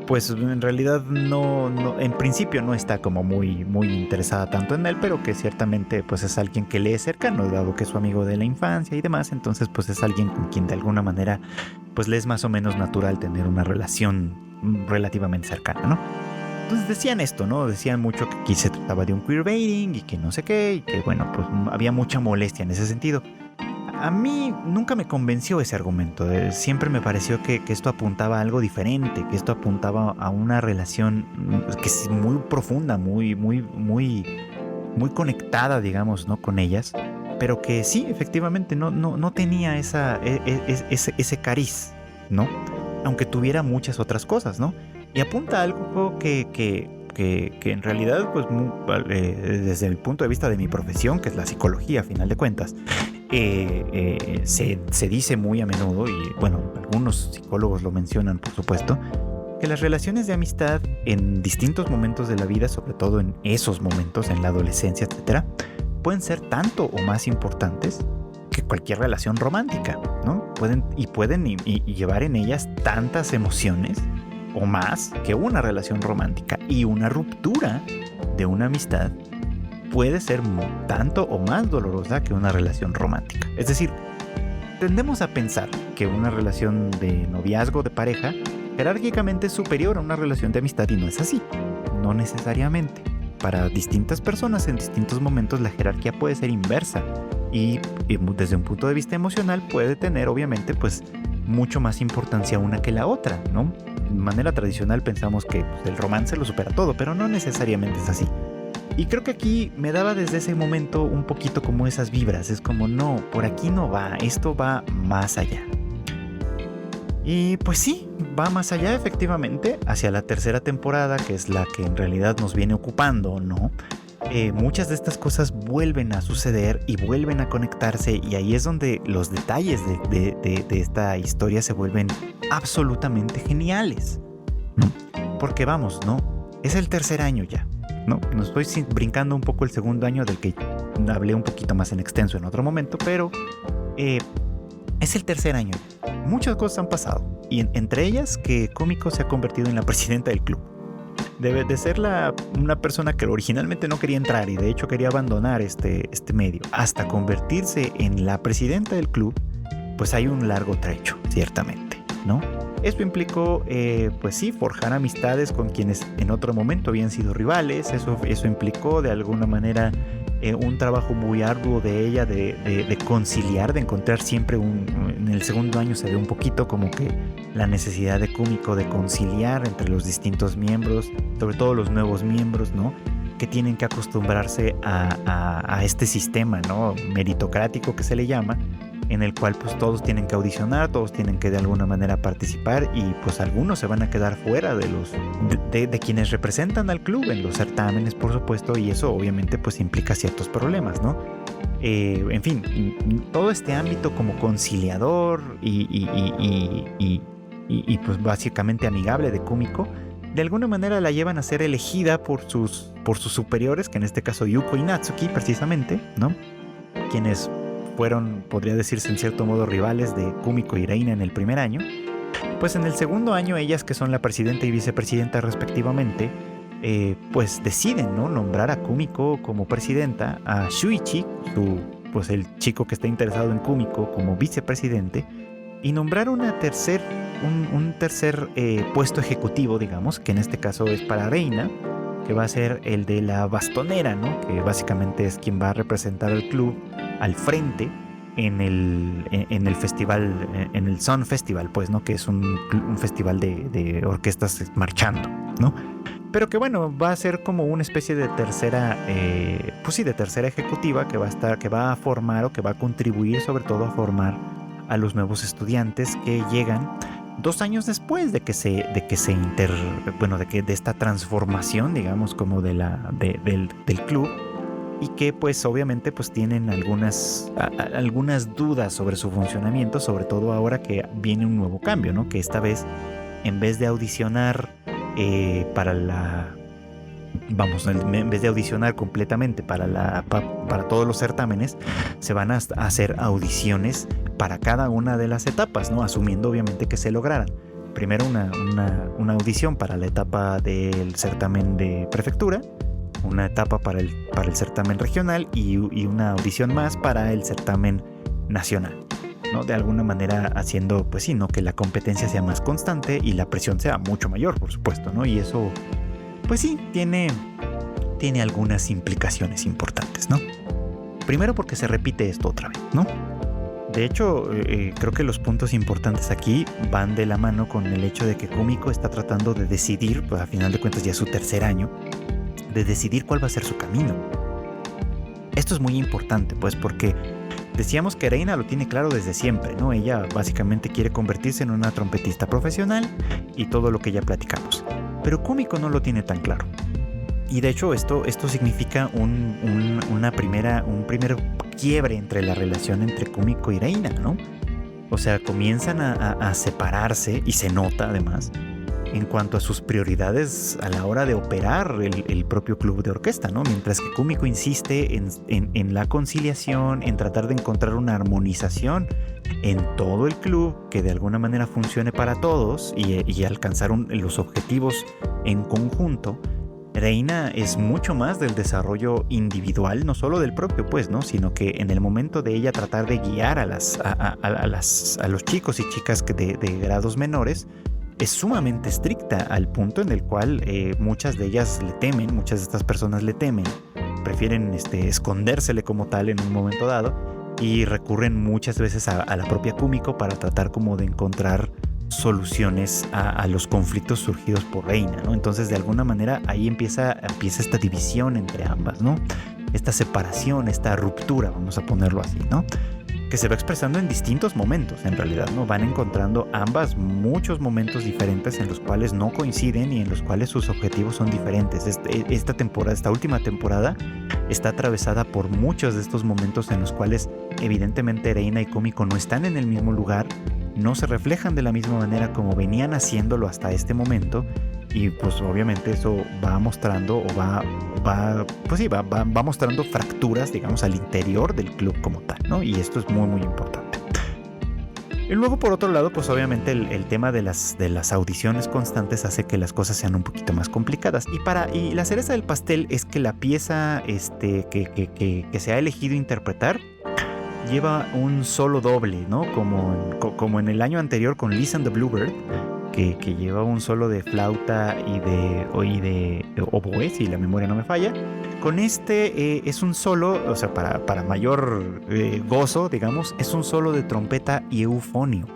pues en realidad no en principio no está como muy, muy interesada tanto en él, pero que ciertamente pues es alguien que le es cercano, dado que es su amigo de la infancia y demás. Entonces pues es alguien con quien de alguna manera pues le es más o menos natural tener una relación relativamente cercana, ¿no? Entonces decían esto, ¿no? Decían mucho que aquí se trataba de un queerbaiting y que no sé qué, y que bueno, pues había mucha molestia en ese sentido. A mí nunca me convenció ese argumento. Siempre me pareció que esto apuntaba a algo diferente, que esto apuntaba a una relación que es muy profunda, muy, muy, muy, muy conectada, digamos, ¿no? Con ellas, pero que sí, efectivamente, no tenía ese cariz, ¿no? Aunque tuviera muchas otras cosas, ¿no? Y apunta a algo que en realidad, pues, desde el punto de vista de mi profesión, que es la psicología, a final de cuentas, se dice muy a menudo, y bueno, algunos psicólogos lo mencionan, por supuesto, que las relaciones de amistad en distintos momentos de la vida, sobre todo en esos momentos, en la adolescencia, etcétera, pueden ser tanto o más importantes que cualquier relación romántica, ¿no? Pueden llevar en ellas tantas emociones o más que una relación romántica, y una ruptura de una amistad puede ser tanto o más dolorosa que una relación romántica. Es decir, tendemos a pensar que una relación de noviazgo, de pareja, jerárquicamente es superior a una relación de amistad, y no es así, no necesariamente. para distintas personas en distintos momentos la jerarquía puede ser inversa y desde un punto de vista emocional puede tener obviamente pues mucho más importancia una que la otra, ¿no? De manera tradicional pensamos que pues, el romance lo supera todo, pero no necesariamente es así. Y creo que aquí me daba desde ese momento un poquito como esas vibras, es como no, por aquí no va, esto va más allá. Y pues sí, va más allá efectivamente, hacia la tercera temporada, que es la que en realidad nos viene ocupando, ¿no? Muchas de estas cosas vuelven a suceder y vuelven a conectarse y ahí es donde los detalles de esta historia se vuelven absolutamente geniales, ¿no? Porque vamos, ¿no? Es el tercer año ya, ¿no? Nos estoy brincando un poco el segundo año del que hablé un poquito más en extenso en otro momento, pero es el tercer año. Muchas cosas han pasado y entre ellas que Kumiko se ha convertido en la presidenta del club. Debe de ser una persona que originalmente no quería entrar y de hecho quería abandonar este medio hasta convertirse en la presidenta del club, pues hay un largo trecho, ciertamente, ¿no? Esto implicó, pues sí, forjar amistades con quienes en otro momento habían sido rivales. Eso implicó de alguna manera un trabajo muy arduo de ella de conciliar, de encontrar siempre en el segundo año se ve un poquito como que la necesidad de Kumiko de conciliar entre los distintos miembros, sobre todo los nuevos miembros, ¿no? Que tienen que acostumbrarse a este sistema, ¿no? Meritocrático que se le llama, en el cual pues todos tienen que audicionar, todos tienen que de alguna manera participar y pues algunos se van a quedar fuera de quienes representan al club en los certámenes, por supuesto, y eso obviamente pues implica ciertos problemas, ¿no? En fin, todo este ámbito como conciliador y pues básicamente amigable de Kumiko, de alguna manera la llevan a ser elegida por sus superiores, que en este caso Yuko y Natsuki precisamente, ¿no? Quienes fueron, podría decirse en cierto modo, rivales de Kumiko y Reina en el primer año. Pues en el segundo año ellas, que son la presidenta y vicepresidenta respectivamente, pues deciden, ¿no? Nombrar a Kumiko como presidenta, a Shuichi, pues el chico que está interesado en Kumiko, como vicepresidente, y nombrar un tercer puesto ejecutivo, digamos, que en este caso es para Reina, que va a ser el de la bastonera, ¿no? Que básicamente es quien va a representar al club al frente en el festival, en el Sun Festival, pues, ¿no? Que es un festival de orquestas marchando, ¿no? Pero que bueno, va a ser como una especie de tercera, pues sí, de tercera ejecutiva que va a formar o que va a contribuir sobre todo a formar a los nuevos estudiantes que llegan 2 años después de esta transformación, digamos, como del club, y que pues obviamente pues tienen algunas dudas sobre su funcionamiento, sobre todo ahora que viene un nuevo cambio, ¿no? Que esta vez, en vez de audicionar en vez de audicionar completamente para todos los certámenes, se van a hacer audiciones para cada una de las etapas, ¿no? Asumiendo obviamente que se lograran. Primero una audición para la etapa del certamen de prefectura, una etapa para el certamen regional y una audición más para el certamen nacional, ¿no? De alguna manera haciendo, pues sí, ¿no? Que la competencia sea más constante y la presión sea mucho mayor, por supuesto, ¿no? Y eso, pues sí, tiene algunas implicaciones importantes, ¿no? Primero porque se repite esto otra vez, ¿no? De hecho, creo que los puntos importantes aquí van de la mano con el hecho de que Kumiko está tratando de decidir, pues a final de cuentas ya es su tercer año, de decidir cuál va a ser su camino. Esto es muy importante, pues, porque decíamos que Reina lo tiene claro desde siempre, ¿no? Ella básicamente quiere convertirse en una trompetista profesional y todo lo que ya platicamos. Pero Kumiko no lo tiene tan claro. Y de hecho esto significa un primer quiebre entre la relación entre Kumiko y Reina, ¿no? O sea, comienzan a separarse y se nota además en cuanto a sus prioridades a la hora de operar el propio club de orquesta, ¿no? Mientras que Kumiko insiste en la conciliación, en tratar de encontrar una armonización en todo el club que de alguna manera funcione para todos y alcanzar los objetivos en conjunto. Reina es mucho más del desarrollo individual, no solo del propio, pues, ¿no? Sino que en el momento de ella tratar de guiar a los chicos y chicas de grados menores, es sumamente estricta al punto en el cual muchas de ellas le temen, muchas de estas personas le temen, prefieren escondérsele como tal en un momento dado y recurren muchas veces a la propia Kumiko para tratar como de encontrar soluciones a los conflictos surgidos por Reina, ¿no? Entonces de alguna manera ahí empieza esta división entre ambas, ¿no? Esta separación, esta ruptura, vamos a ponerlo así, ¿no? Que se va expresando en distintos momentos, en realidad, ¿no? Van encontrando ambas muchos momentos diferentes en los cuales no coinciden y en los cuales sus objetivos son diferentes. Esta última temporada está atravesada por muchos de estos momentos en los cuales evidentemente Reina y Kumiko no están en el mismo lugar, no se reflejan de la misma manera como venían haciéndolo hasta este momento, y pues obviamente eso va mostrando o va mostrando fracturas, digamos, al interior del club como tal, ¿no? Y esto es muy muy importante. Y luego por otro lado, pues obviamente el tema de las audiciones constantes hace que las cosas sean un poquito más complicadas. Y la cereza del pastel es que la pieza que se ha elegido interpretar lleva un solo doble, ¿no? Como en el año anterior con Listen the Bluebird, que lleva un solo de flauta y de oboe, si la memoria no me falla. Con es un solo, o sea, para mayor gozo, digamos, es un solo de trompeta y eufonio.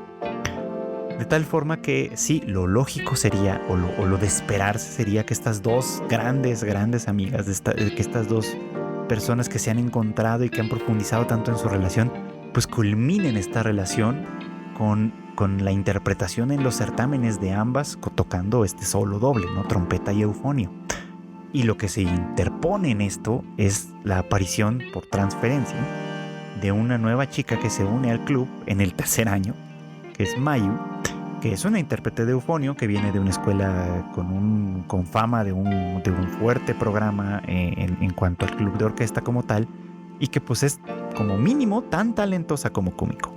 De tal forma que sí, lo lógico sería, o lo de esperarse sería que estas dos grandes amigas, que estas dos personas que se han encontrado y que han profundizado tanto en su relación, pues culminen esta relación con la interpretación en los certámenes de ambas, tocando este solo doble, ¿no? Trompeta y eufonio. Y lo que se interpone en esto es la aparición por transferencia de una nueva chica que se une al club en el tercer año, que es Mayu, que es una intérprete de eufonio que viene de una escuela con fama de un fuerte programa en cuanto al club de orquesta como tal, y que pues es como mínimo tan talentosa como Kumiko.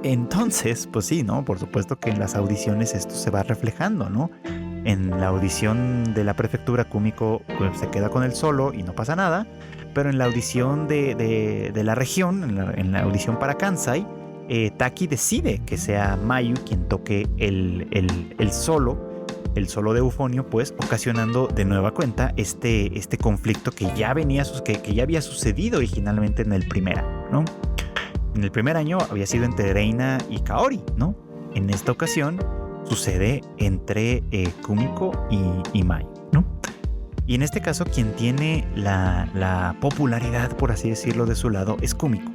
Entonces, pues sí, ¿no? Por supuesto que en las audiciones esto se va reflejando, ¿no? En la audición de la prefectura, Kumiko pues, se queda con el solo y no pasa nada, pero en la audición de la región, en la audición para Kansai, Taki decide que sea Mayu quien toque el solo de eufonio, pues ocasionando de nueva cuenta este conflicto que ya había sucedido originalmente en el primer año, ¿no? En el primer año había sido entre Reina y Kaori, ¿no? En esta ocasión sucede entre Kumiko y Mayu, ¿no? Y en este caso quien tiene la popularidad, por así decirlo, de su lado es Kumiko.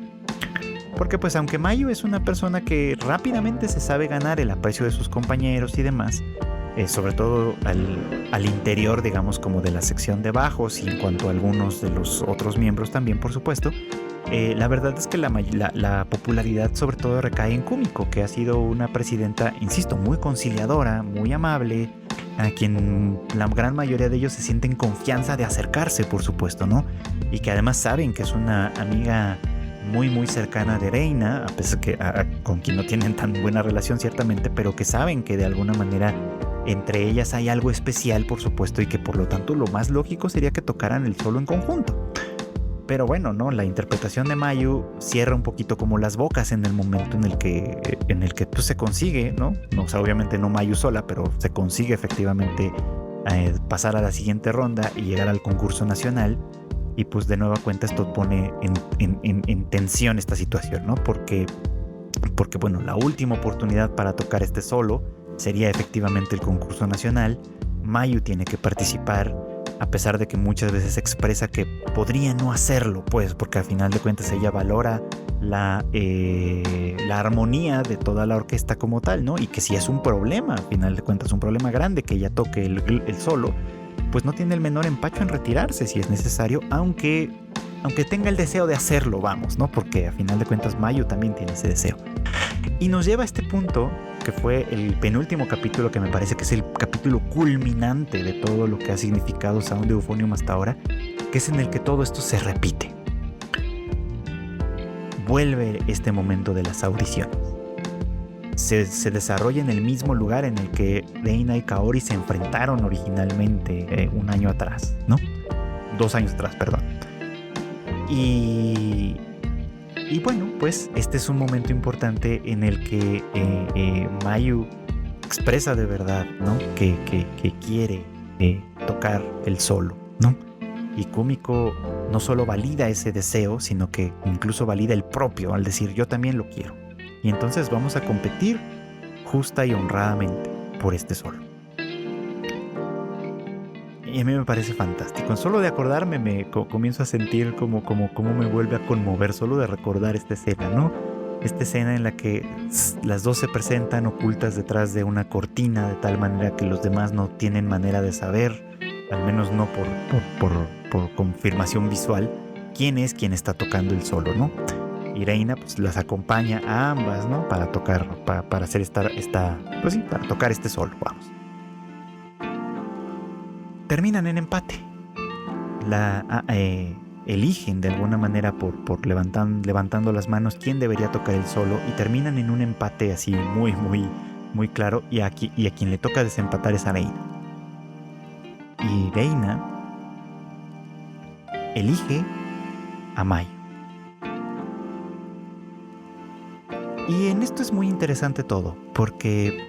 Porque pues aunque Mayu es una persona que rápidamente se sabe ganar el aprecio de sus compañeros y demás, sobre todo al interior, digamos, como de la sección de bajos y en cuanto a algunos de los otros miembros también, por supuesto, la verdad es que la popularidad sobre todo recae en Kumiko, que ha sido una presidenta, insisto, muy conciliadora, muy amable, a quien la gran mayoría de ellos se sienten confianza de acercarse, por supuesto, ¿no? Y que además saben que es una amiga muy muy cercana de Reina, a pesar que con quien no tienen tan buena relación ciertamente, pero que saben que de alguna manera entre ellas hay algo especial, por supuesto, y que por lo tanto lo más lógico sería que tocaran el solo en conjunto. Pero bueno, ¿no? La interpretación de Mayu cierra un poquito como las bocas en el momento en el que pues, se consigue, ¿no? O sea, obviamente no Mayu sola, pero se consigue efectivamente pasar a la siguiente ronda y llegar al concurso nacional. Y pues de nueva cuenta esto pone en tensión esta situación, ¿no? Porque bueno, la última oportunidad para tocar este solo sería efectivamente el concurso nacional. Mayu tiene que participar, a pesar de que muchas veces expresa que podría no hacerlo, pues, porque al final de cuentas ella valora la armonía de toda la orquesta como tal, ¿no? Y que si es un problema, al final de cuentas, un problema grande que ella toque el solo, pues no tiene el menor empacho en retirarse si es necesario, aunque tenga el deseo de hacerlo, vamos, ¿no? Porque a final de cuentas Mayu también tiene ese deseo. Y nos lleva a este punto, que fue el penúltimo capítulo, que me parece que es el capítulo culminante de todo lo que ha significado Sound Euphonium hasta ahora, que es en el que todo esto se repite. Vuelve este momento de las audiciones. Se desarrolla en el mismo lugar en el que Reina y Kaori se enfrentaron originalmente un año atrás, ¿no? 2 años atrás, perdón. Y bueno, pues este es un momento importante en el que Mayu expresa de verdad, ¿no? Que quiere tocar el solo, ¿no? Y Kumiko no solo valida ese deseo, sino que incluso valida el propio al decir yo también lo quiero. Y entonces vamos a competir justa y honradamente por este solo. Y a mí me parece fantástico. Solo de acordarme me comienzo a sentir como me vuelve a conmover solo de recordar esta escena, ¿no? Esta escena en la que las dos se presentan ocultas detrás de una cortina de tal manera que los demás no tienen manera de saber, al menos no por confirmación visual, quién es quien está tocando el solo, ¿no? Y Reina pues las acompaña a ambas, ¿no? Para tocar, para hacer pues sí, para tocar este solo, vamos. Terminan en empate. Eligen de alguna manera por levantando las manos quién debería tocar el solo y terminan en un empate así muy claro y a quien le toca desempatar es a Reina. Y Reina elige a Mayu. Y en esto es muy interesante todo, porque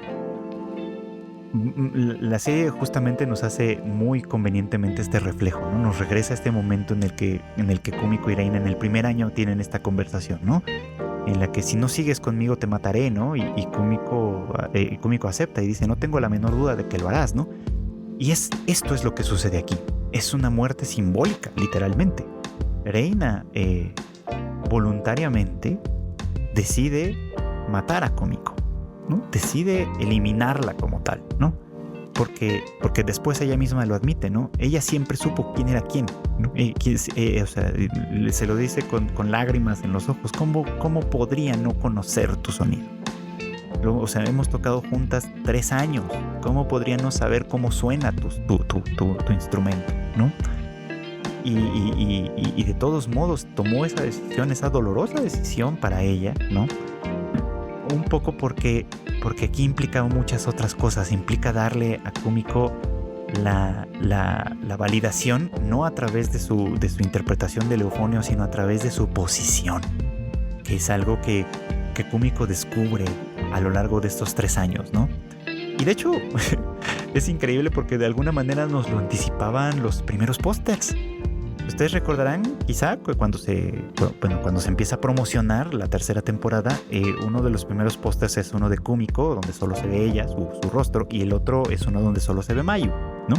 la serie justamente nos hace muy convenientemente este reflejo, ¿no? Nos regresa a este momento en el que Kumiko y Reina en el primer año tienen esta conversación, ¿no? En la que si no sigues conmigo te mataré, ¿no? Y Kumiko acepta y dice, no tengo la menor duda de que lo harás, ¿no? Y esto es lo que sucede aquí. Es una muerte simbólica, literalmente. Reina voluntariamente decide matar a Kumiko, ¿no? Decide eliminarla como tal, ¿no? Porque después ella misma lo admite, ¿no? Ella siempre supo quién era quién, ¿no? O sea, se lo dice con lágrimas en los ojos. ¿Cómo podría no conocer tu sonido? O sea, hemos tocado juntas 3 años. ¿Cómo podría no saber cómo suena tu instrumento, ¿no? Y de todos modos tomó esa decisión, esa dolorosa decisión para ella, ¿no? Un poco porque aquí implica muchas otras cosas. Implica darle a Kumiko la validación, no a través de su interpretación del eufonio, sino a través de su posición, que es algo que Kumiko descubre a lo largo de estos 3 años, ¿no? Y de hecho es increíble porque de alguna manera nos lo anticipaban los primeros pósters. Ustedes recordarán quizá que cuando se empieza a promocionar la tercera temporada, uno de los primeros pósters es uno de Kumiko, donde solo se ve ella, su rostro, y el otro es uno donde solo se ve Mayu, ¿no?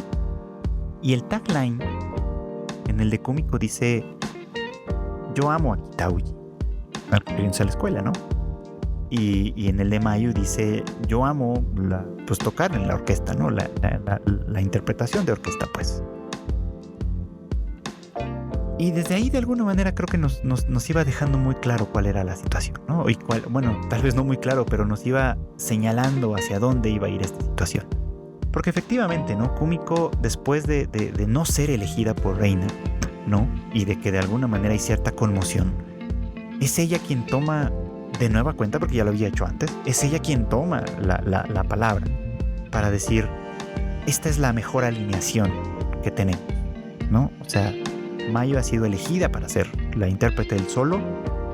Y el tagline en el de Kumiko dice: yo amo a Kitauji, refiriéndose a la escuela, ¿no? Y en el de Mayu dice: yo amo pues tocar en la orquesta, ¿no? La interpretación de orquesta, pues. Y desde ahí de alguna manera creo que nos iba dejando muy claro cuál era la situación, ¿no? Bueno, tal vez no muy claro, pero nos iba señalando hacia dónde iba a ir esta situación. Porque efectivamente, ¿no? Kumiko, después de no ser elegida por Reina, ¿no? Y de que de alguna manera hay cierta conmoción, es ella quien toma de nueva cuenta, porque ya lo había hecho antes, es ella quien toma la palabra para decir: esta es la mejor alineación que tenemos, ¿no? O sea, Mayu ha sido elegida para ser la intérprete del solo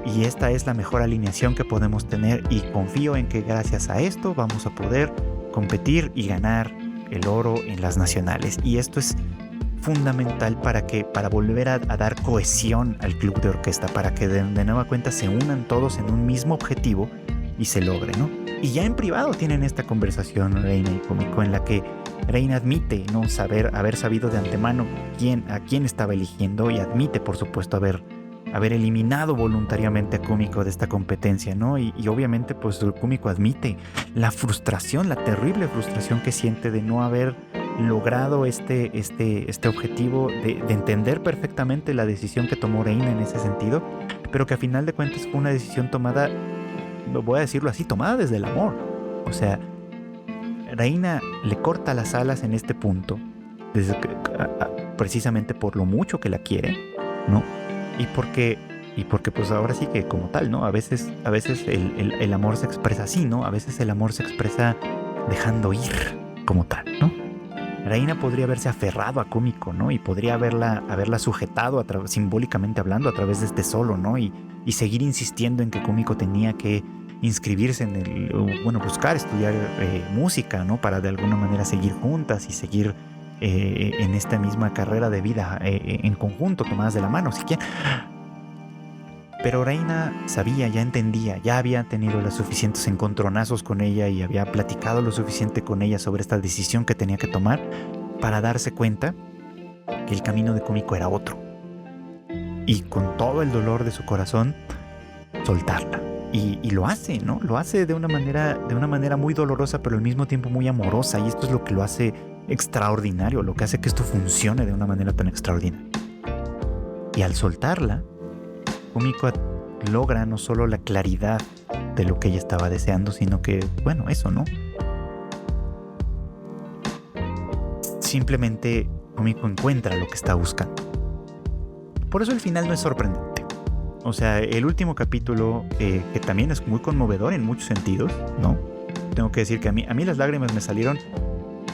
y esta es la mejor alineación que podemos tener, y confío en que gracias a esto vamos a poder competir y ganar el oro en las nacionales. Y esto es fundamental para volver a dar cohesión al club de orquesta, para que de nueva cuenta se unan todos en un mismo objetivo y se logre, ¿no? Y ya en privado tienen esta conversación Reina y Kumiko, en la que Reina admite no haber sabido de antemano a quién estaba eligiendo, y admite, por supuesto, haber eliminado voluntariamente a Kumiko de esta competencia, ¿no? Y obviamente, pues Kumiko admite la frustración, la terrible frustración que siente de no haber logrado este objetivo, de entender perfectamente la decisión que tomó Reina en ese sentido, pero que a final de cuentas fue una decisión tomada, voy a decirlo así, tomada desde el amor. O sea, Reina le corta las alas en este punto, precisamente por lo mucho que la quiere, ¿no? Y porque pues ahora sí que como tal, ¿no? A veces el amor se expresa así, ¿no? A veces el amor se expresa dejando ir como tal, ¿no? Reina podría haberse aferrado a Kumiko, ¿no? Y podría haberla sujetado simbólicamente hablando a través de este solo, ¿no? Y seguir insistiendo en que Kumiko tenía que inscribirse buscar estudiar música, ¿no? Para de alguna manera seguir juntas y seguir en esta misma carrera de vida en conjunto, tomadas de la mano, si quieren. Pero Reina sabía, ya entendía, ya había tenido los suficientes encontronazos con ella y había platicado lo suficiente con ella sobre esta decisión que tenía que tomar para darse cuenta que el camino de Kumiko era otro. Y con todo el dolor de su corazón, soltarla. Y lo hace, ¿no? Lo hace de una manera muy dolorosa, pero al mismo tiempo muy amorosa. Y esto es lo que lo hace extraordinario, lo que hace que esto funcione de una manera tan extraordinaria. Y al soltarla, Kumiko logra no solo la claridad de lo que ella estaba deseando, sino que, eso, ¿no? Simplemente Kumiko encuentra lo que está buscando. Por eso el final no es sorprendente. O sea, el último capítulo, que también es muy conmovedor en muchos sentidos, ¿no? Tengo que decir que a mí las lágrimas me salieron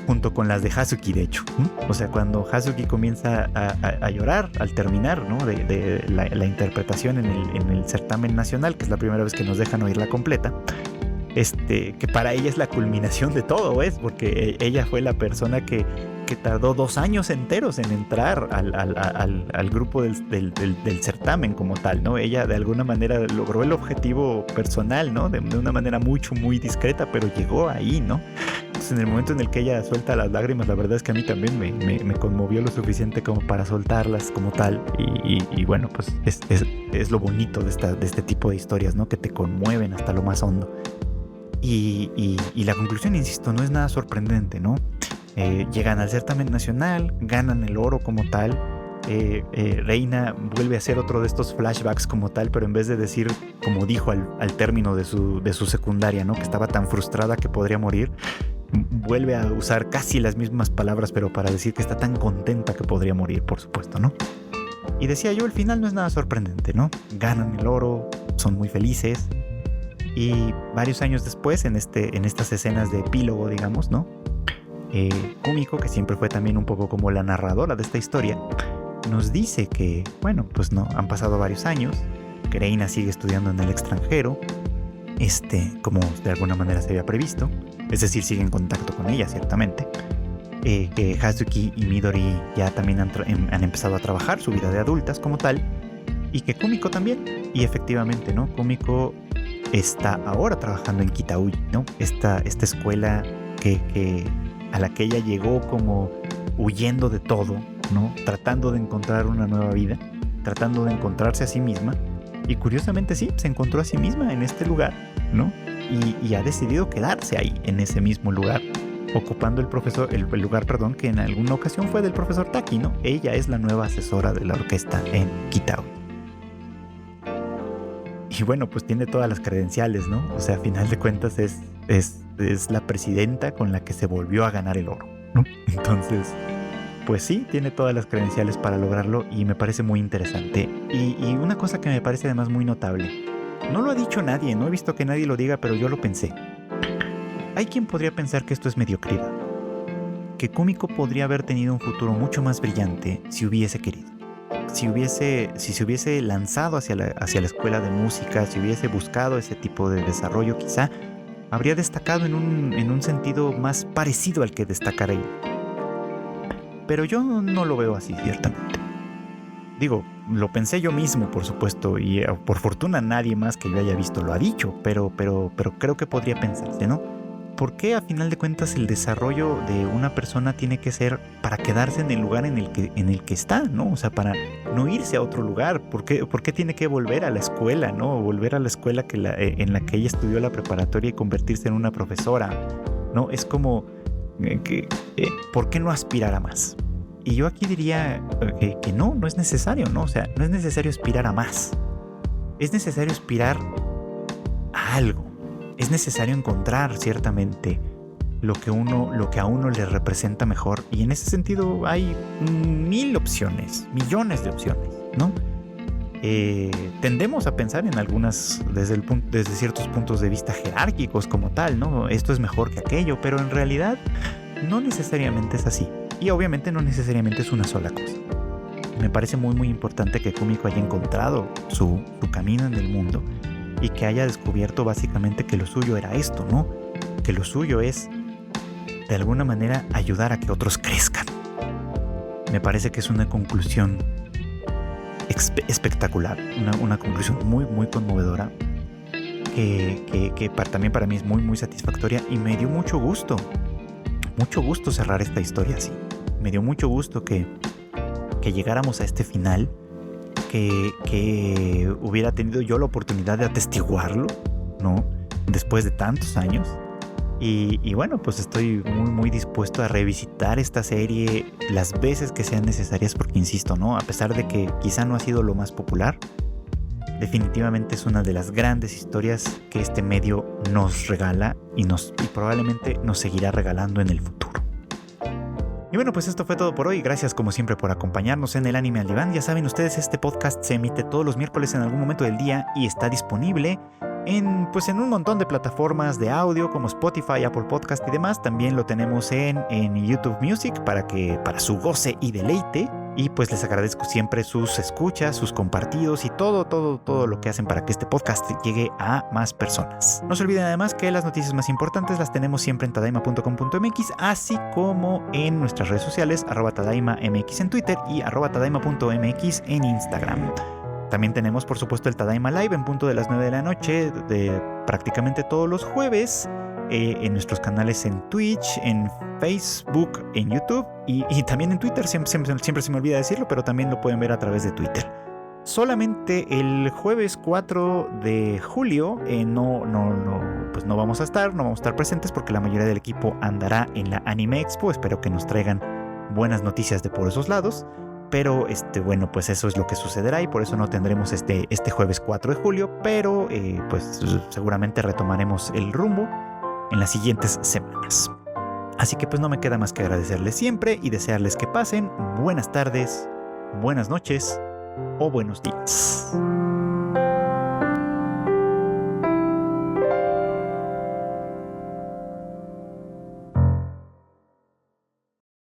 junto con las de Hazuki, de hecho. O sea, cuando Hazuki comienza a llorar al terminar, ¿no? de la interpretación en el certamen nacional, que es la primera vez que nos dejan oírla completa, que para ella es la culminación de todo, porque ella fue la persona que tardó 2 años enteros en entrar al grupo del certamen como tal, ¿no? Ella de alguna manera logró el objetivo personal, ¿no? De una manera muy discreta, pero llegó ahí, ¿no? Entonces, en el momento en el que ella suelta las lágrimas, la verdad es que a mí también me conmovió lo suficiente como para soltarlas como tal. Y bueno, pues es lo bonito de este tipo de historias, ¿no? Que te conmueven hasta lo más hondo. Y la conclusión, insisto, no es nada sorprendente, ¿no? Llegan al certamen nacional, ganan el oro como tal. Reina vuelve a hacer otro de estos flashbacks como tal, pero en vez de decir, como dijo al término de su secundaria, ¿no? Que estaba tan frustrada que podría morir, vuelve a usar casi las mismas palabras, pero para decir que está tan contenta que podría morir, por supuesto, ¿no? Y decía yo, el final no es nada sorprendente, ¿no? Ganan el oro, son muy felices. Y varios años después, en estas escenas de epílogo, digamos, ¿no? Kumiko, que siempre fue también un poco como la narradora de esta historia, nos dice que, pues no, han pasado varios años, que Reina sigue estudiando en el extranjero, como de alguna manera se había previsto, es decir, sigue en contacto con ella, ciertamente, que Hazuki y Midori ya también han empezado a trabajar su vida de adultas como tal, y que Kumiko también, y efectivamente, ¿no? Kumiko está ahora trabajando en Kitauji, ¿no? Esta escuela a la que ella llegó como huyendo de todo, ¿no? Tratando de encontrar una nueva vida, tratando de encontrarse a sí misma, y curiosamente sí, se encontró a sí misma en este lugar, ¿no? Y ha decidido quedarse ahí, en ese mismo lugar, ocupando el lugar que en alguna ocasión fue del profesor Taki, ¿no? Ella es la nueva asesora de la orquesta en Kitauji. Y bueno, pues tiene todas las credenciales, ¿no? O sea, a final de cuentas es la presidenta con la que se volvió a ganar el oro, ¿no? Entonces, pues sí, tiene todas las credenciales para lograrlo y me parece muy interesante. Y una cosa que me parece además muy notable, no lo ha dicho nadie, no he visto que nadie lo diga, pero yo lo pensé. Hay quien podría pensar que esto es mediocridad, que Kumiko podría haber tenido un futuro mucho más brillante si hubiese querido. Si se hubiese lanzado hacia la escuela de música, si hubiese buscado ese tipo de desarrollo, quizá habría destacado en un sentido más parecido al que destaca Reina. Pero yo no lo veo así, ciertamente. Digo, lo pensé yo mismo, por supuesto, y por fortuna nadie más que yo haya visto lo ha dicho, pero creo que podría pensarse, ¿no? ¿Por qué a final de cuentas el desarrollo de una persona tiene que ser para quedarse en el lugar en el que está, ¿no? O sea, para no irse a otro lugar. ¿Por qué tiene que volver a la escuela, ¿no? Volver a la escuela en la que ella estudió la preparatoria y convertirse en una profesora, ¿no? Es como, ¿por qué no aspirar a más? Y yo aquí diría que no es necesario, ¿no? O sea, no es necesario aspirar a más. Es necesario aspirar a algo. Es necesario encontrar ciertamente lo que a uno le representa mejor, y en ese sentido hay 1000 opciones, millones de opciones, ¿no? Tendemos a pensar en algunas desde ciertos puntos de vista jerárquicos como tal, ¿no? Esto es mejor que aquello, pero en realidad no necesariamente es así, y obviamente no necesariamente es una sola cosa. Me parece muy importante que Kumiko haya encontrado su camino en el mundo y que haya descubierto básicamente que lo suyo era esto, ¿no? Que lo suyo es, de alguna manera, ayudar a que otros crezcan. Me parece que es una conclusión espectacular, una conclusión muy, muy conmovedora, que también para mí es muy, muy satisfactoria, y me dio mucho gusto cerrar esta historia así. Me dio mucho gusto que llegáramos a este final, que hubiera tenido yo la oportunidad de atestiguarlo, ¿no? Después de tantos años. Y bueno, pues estoy muy, muy dispuesto a revisitar esta serie las veces que sean necesarias, porque insisto, ¿no? A pesar de que quizá no ha sido lo más popular, definitivamente es una de las grandes historias que este medio nos regala y probablemente nos seguirá regalando en el futuro. Y bueno, pues esto fue todo por hoy. Gracias como siempre por acompañarnos en el Anime al Diván. Ya saben ustedes, este podcast se emite todos los miércoles en algún momento del día y está disponible en un montón de plataformas de audio como Spotify, Apple Podcast y demás. También lo tenemos en YouTube Music para su goce y deleite. Y pues les agradezco siempre sus escuchas, sus compartidos y todo lo que hacen para que este podcast llegue a más personas. No se olviden además que las noticias más importantes las tenemos siempre en tadaima.com.mx, así como en nuestras redes sociales, @tadaimamx en Twitter y @tadaima.mx en Instagram. También tenemos, por supuesto, el Tadaima Live en punto de las 9 de la noche, de prácticamente todos los jueves, en nuestros canales en Twitch, en Facebook, en YouTube y también en Twitter. Siempre se me olvida decirlo, pero también lo pueden ver a través de Twitter. Solamente el jueves 4 de julio no vamos a estar presentes porque la mayoría del equipo andará en la Anime Expo. Espero que nos traigan buenas noticias de por esos lados. Pero bueno, pues eso es lo que sucederá y por eso no tendremos este jueves 4 de julio, pero pues seguramente retomaremos el rumbo en las siguientes semanas. Así que pues no me queda más que agradecerles siempre y desearles que pasen buenas tardes, buenas noches o buenos días.